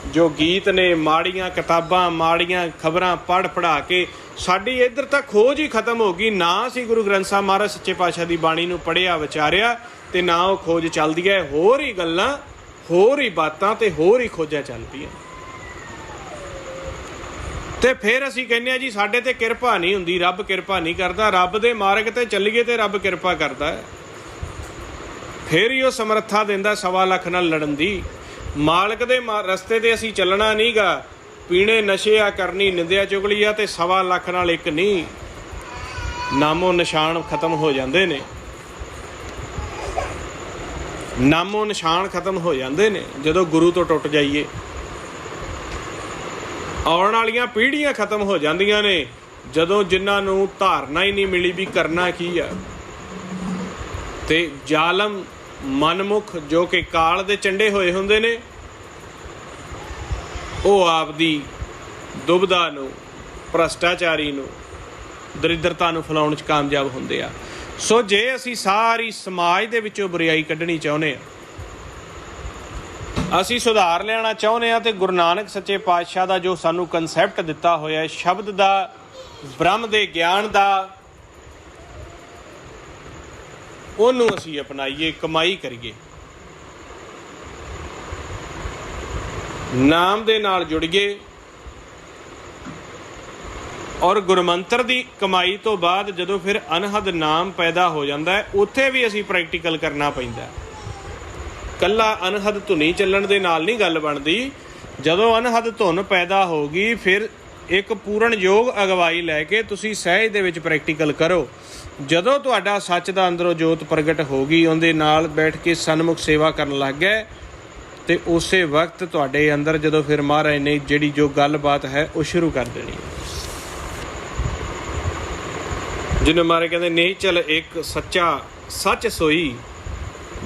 ਜੋ ਗੀਤ ਨੇ, ਮਾੜੀਆਂ ਕਿਤਾਬਾਂ, ਮਾੜੀਆਂ ਖਬਰਾਂ ਪੜ੍ਹਾ ਕੇ ਸਾਡੀ ਇੱਧਰ ਤਾਂ ਖੋਜ ਹੀ ਖਤਮ ਹੋ ਗਈ। ਨਾ ਅਸੀਂ ਗੁਰੂ ਗ੍ਰੰਥ ਸਾਹਿਬ ਮਹਾਰਾਜ ਸੱਚੇ ਪਾਤਸ਼ਾਹ ਦੀ ਬਾਣੀ ਨੂੰ ਪੜ੍ਹਿਆ, ਵਿਚਾਰਿਆ, ਤੇ ਨਾ ਉਹ ਖੋਜ ਚੱਲਦੀ ਹੈ। ਹੋਰ ਹੀ ਗੱਲਾਂ, ਹੋਰ ਹੀ ਬਾਤਾਂ, ਤੇ ਹੋਰ ਹੀ ਖੋਜਾਂ ਚੱਲ ਪਈਆਂ। ਤੇ ਫਿਰ ਅਸੀਂ ਕਹਿੰਦੇ ਹਾਂ ਜੀ ਸਾਡੇ ਤੇ ਕਿਰਪਾ ਨਹੀਂ ਹੁੰਦੀ, ਰੱਬ ਕਿਰਪਾ ਨਹੀਂ ਕਰਦਾ। ਰੱਬ ਦੇ ਮਾਰਗ ਤੇ ਚੱਲੀਏ ਤੇ ਰੱਬ ਕਿਰਪਾ ਕਰਦਾ ਹੈ। ਫਿਰ ਹੀ ਉਹ ਸਮਰੱਥਾ ਦਿੰਦਾ 1.25 ਲੱਖ ਨਾਲ ਲੜਨ ਦੀ। ਮਾਲਕ ਦੇ ਰਸਤੇ ਤੇ ਅਸੀਂ ਚੱਲਣਾ ਨਹੀਂ ਗਾ। ਪੀਣੇ ਨਸ਼ੇ ਆ, ਕਰਨੀ ਨਿੰਦਿਆ ਚੁਗਲੀ ਆ, ਤੇ 1.25 ਲੱਖ ਨਾਲ ਇੱਕ ਨਹੀਂ, ਨਾਮੋ ਨਿਸ਼ਾਨ ਖਤਮ ਹੋ ਜਾਂਦੇ ਨੇ। ਨਾਮੋ ਨਿਸ਼ਾਨ ਖਤਮ ਹੋ ਜਾਂਦੇ ਨੇ ਜਦੋਂ ਗੁਰੂ ਤੋਂ ਟੁੱਟ ਜਾਈਏ। ਆਉਣ ਵਾਲੀਆਂ ਪੀੜ੍ਹੀਆਂ ਖਤਮ ਹੋ ਜਾਂਦੀਆਂ ਨੇ ਜਦੋਂ ਜਿਨ੍ਹਾਂ ਨੂੰ ਧਾਰਨਾ ਹੀ ਨਹੀਂ ਮਿਲੀ ਵੀ ਕਰਨਾ ਕੀ ਆ। ਤੇ ਜ਼ਾਲਮ ਮਨਮੁਖ ਜੋ ਕਿ ਕਾਲ ਦੇ ਚੰਡੇ ਹੋਏ ਹੁੰਦੇ ਨੇ, ਉਹ ਆਪਦੀ ਦੁਬਦਾ ਨੂੰ, ਭ੍ਰਸ਼ਟਾਚਾਰੀ ਨੂੰ, ਦਰਿਦਰਤਾ ਨੂੰ ਫੈਲਾਉਣ 'ਚ ਕਾਮਯਾਬ ਹੁੰਦੇ ਆ। ਸੋ ਜੇ ਅਸੀਂ ਸਾਰੀ ਸਮਾਜ ਦੇ ਵਿੱਚੋਂ ਬੁਰਾਈ ਕੱਢਣੀ ਚਾਹੁੰਦੇ ਹਾਂ, ਅਸੀਂ ਸੁਧਾਰ ਲਿਆਉਣਾ ਚਾਹੁੰਦੇ ਹਾਂ, ਤੇ ਗੁਰੂ ਨਾਨਕ ਸੱਚੇ ਪਾਤਸ਼ਾਹ ਦਾ ਜੋ ਸਾਨੂੰ ਕਨਸੈਪਟ ਦਿੱਤਾ ਹੋਇਆ ਸ਼ਬਦ ਦਾ, ਬ੍ਰਹਮ ਦੇ ਗਿਆਨ ਦਾ, ਉਹਨੂੰ ਅਸੀਂ ਅਪਣਾਈਏ, ਕਮਾਈ ਕਰੀਏ, ਨਾਮ ਦੇ ਨਾਲ ਜੁੜੀਏ, ਔਰ ਗੁਰਮੰਤਰ ਦੀ ਕਮਾਈ ਤੋਂ ਬਾਅਦ ਜਦੋਂ ਫਿਰ ਅਨਹਦ ਨਾਮ ਪੈਦਾ ਹੋ ਜਾਂਦਾ ਹੈ, ਉੱਥੇ ਵੀ ਅਸੀਂ ਪ੍ਰੈਕਟੀਕਲ ਕਰਨਾ ਪੈਂਦਾ। ਕੱਲਾ ਅਨਹਦ ਧੁਨੀ ਚੱਲਣ ਦੇ ਨਾਲ ਨਹੀਂ ਗੱਲ ਬਣਦੀ। ਜਦੋਂ ਅਨਹਦ ਧੁਨ ਪੈਦਾ ਹੋ ਗਈ, ਫਿਰ ਇੱਕ ਪੂਰਨ ਯੋਗ ਅਗਵਾਈ ਲੈ ਕੇ ਤੁਸੀਂ ਸਹਿਜ ਦੇ ਵਿੱਚ ਪ੍ਰੈਕਟੀਕਲ ਕਰੋ। ਜਦੋਂ ਤੁਹਾਡਾ ਸੱਚ ਦਾ ਅੰਦਰੋਂ ਜੋਤ ਪ੍ਰਗਟ ਹੋ ਗਈ, ਉਹਦੇ ਨਾਲ ਬੈਠ ਕੇ ਸਨਮੁਖ ਸੇਵਾ ਕਰਨ ਲੱਗ ਗਏ, ਅਤੇ ਉਸੇ ਵਕਤ ਤੁਹਾਡੇ ਅੰਦਰ ਜਦੋਂ ਫਿਰ ਮਹਾਰਾਜ ਨੇ ਜਿਹੜੀ ਜੋ ਗੱਲਬਾਤ ਹੈ ਉਹ ਸ਼ੁਰੂ ਕਰ ਦੇਣੀ ਹੈ। ਜਿਹਨੂੰ ਮਹਾਰਾਜ ਕਹਿੰਦੇ ਨਹੀਂ ਚੱਲ ਇੱਕ ਸੱਚਾ ਸੱਚ ਸੋਈ,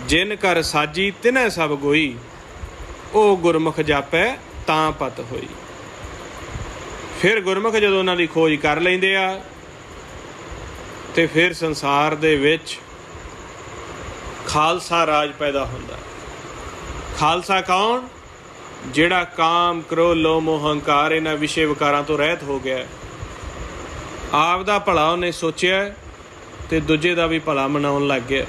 ਜਿਨ ਕਰ ਸਾਜੀ ਤਿਨੈ ਸਭ ਗੋਈ, ਉਹ ਗੁਰਮੁਖ ਜਾਪੈ ਤਾਂ ਪਤ ਹੋਈ। ਫਿਰ ਗੁਰਮੁਖ ਜਦੋਂ ਉਹਨਾਂ ਦੀ ਖੋਜ ਕਰ ਲੈਂਦੇ ਆ, ਅਤੇ ਫਿਰ ਸੰਸਾਰ ਦੇ ਵਿੱਚ ਖਾਲਸਾ ਰਾਜ ਪੈਦਾ ਹੁੰਦਾ। ਖਾਲਸਾ ਕੌਣ? ਜਿਹੜਾ ਕਾਮ, ਕ੍ਰੋਧ, ਲੋਭ, ਮੋਹ, ਹੰਕਾਰ ਇਹਨਾਂ ਵਿਸ਼ੇ ਵਿਕਾਰਾਂ ਤੋਂ ਰਹਿਤ ਹੋ ਗਿਆ। ਆਪ ਦਾ ਭਲਾ ਉਹਨੇ ਸੋਚਿਆ ਅਤੇ ਦੂਜੇ ਦਾ ਵੀ ਭਲਾ ਮਨਾਉਣ ਲੱਗ ਗਿਆ।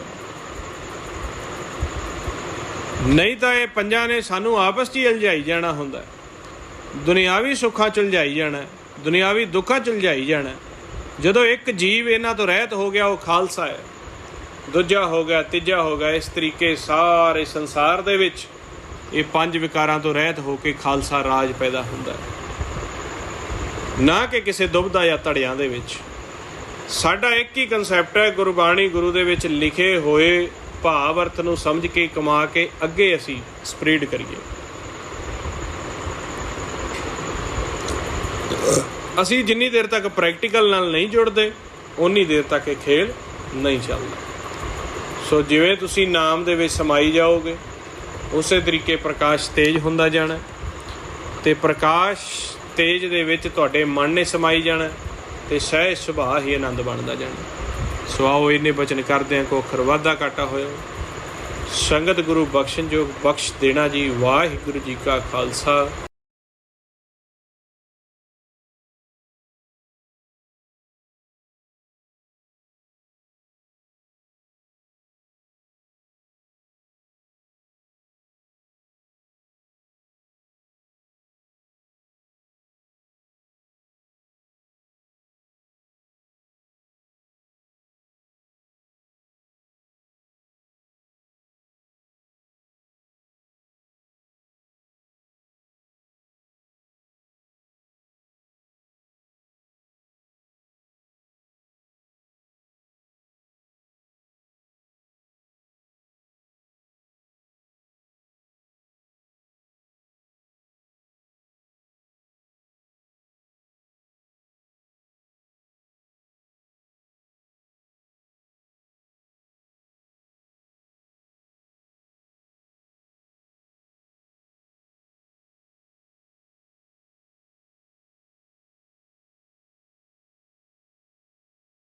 ਨਹੀਂ ਤਾਂ ਇਹ ਪੰਜਾਂ ਨੇ ਸਾਨੂੰ ਆਪਸ 'ਚ ਹੀ ਉਲਝਾਈ ਜਾਣਾ ਹੁੰਦਾ, ਦੁਨਿਆਵੀ ਸੁੱਖਾਂ 'ਚ ਉਲਝਾਈ ਜਾਣਾ, ਦੁਨਿਆਵੀ ਦੁੱਖਾਂ 'ਚ ਉਲਝਾਈ ਜਾਣਾ। ਜਦੋਂ ਇੱਕ ਜੀਵ ਇਹਨਾਂ ਤੋਂ ਰਹਿਤ ਹੋ ਗਿਆ, ਉਹ ਖਾਲਸਾ ਹੈ। ਦੂਜਾ ਹੋ ਗਿਆ, ਤੀਜਾ ਹੋ ਗਿਆ। ਇਸ ਤਰੀਕੇ ਸਾਰੇ ਸੰਸਾਰ ਦੇ ਵਿੱਚ ਇਹ ਪੰਜ ਵਿਕਾਰਾਂ ਤੋਂ ਰਹਿਤ ਹੋ ਕੇ ਖਾਲਸਾ ਰਾਜ ਪੈਦਾ ਹੁੰਦਾ ਹੈ, ਨਾ ਕਿ ਕਿਸੇ ਦੁਬਦਾ ਜਾਂ ਧੜਿਆਂ ਦੇ ਵਿੱਚ। ਸਾਡਾ ਇੱਕ ਹੀ ਕੰਸੈਪਟ ਹੈ, ਗੁਰਬਾਣੀ ਗੁਰੂ ਦੇ ਵਿੱਚ ਲਿਖੇ ਹੋਏ ਭਾਵ ਅਰਥ ਨੂੰ ਸਮਝ ਕੇ ਕਮਾ ਕੇ ਅੱਗੇ ਅਸੀਂ ਸਪਰੀਡ ਕਰੀਏ। ਅਸੀਂ ਜਿੰਨੀ ਦੇਰ ਤੱਕ ਪ੍ਰੈਕਟੀਕਲ ਨਾਲ ਨਹੀਂ ਜੁੜਦੇ, ਓਨੀ ਦੇਰ ਤੱਕ ਇਹ ਖੇਡ ਨਹੀਂ ਚੱਲਦਾ। ਸੋ ਜਿਵੇਂ ਤੁਸੀਂ ਨਾਮ ਦੇ ਵਿੱਚ ਸਮਾਈ ਜਾਓਗੇ, ਉਸੇ ਤਰੀਕੇ ਪ੍ਰਕਾਸ਼ ਤੇਜ ਹੁੰਦਾ ਜਾਣਾ, ਅਤੇ ਪ੍ਰਕਾਸ਼ ਤੇਜ ਦੇ ਵਿੱਚ ਤੁਹਾਡੇ ਮਨ ਨੇ ਸਮਾਈ ਜਾਣਾ, ਅਤੇ ਸਹਿਜ ਸੁਭਾਅ ਹੀ ਆਨੰਦ ਬਣਦਾ ਜਾਣਾ। ਸੋ ਆਓ ਇੰਨੇ ਬਚਨ ਕਰਦੇ ਹਾਂ, ਕੋ ਅੱਖਰ ਵਾਧਾ ਘਾਟਾ ਹੋਇਆ। ਸੰਗਤ ਗੁਰੂ ਬਖਸ਼ਣ ਜੋ ਬਖਸ਼ ਦੇਣਾ ਜੀ। ਵਾਹਿਗੁਰੂ ਜੀ ਕਾ ਖਾਲਸਾ,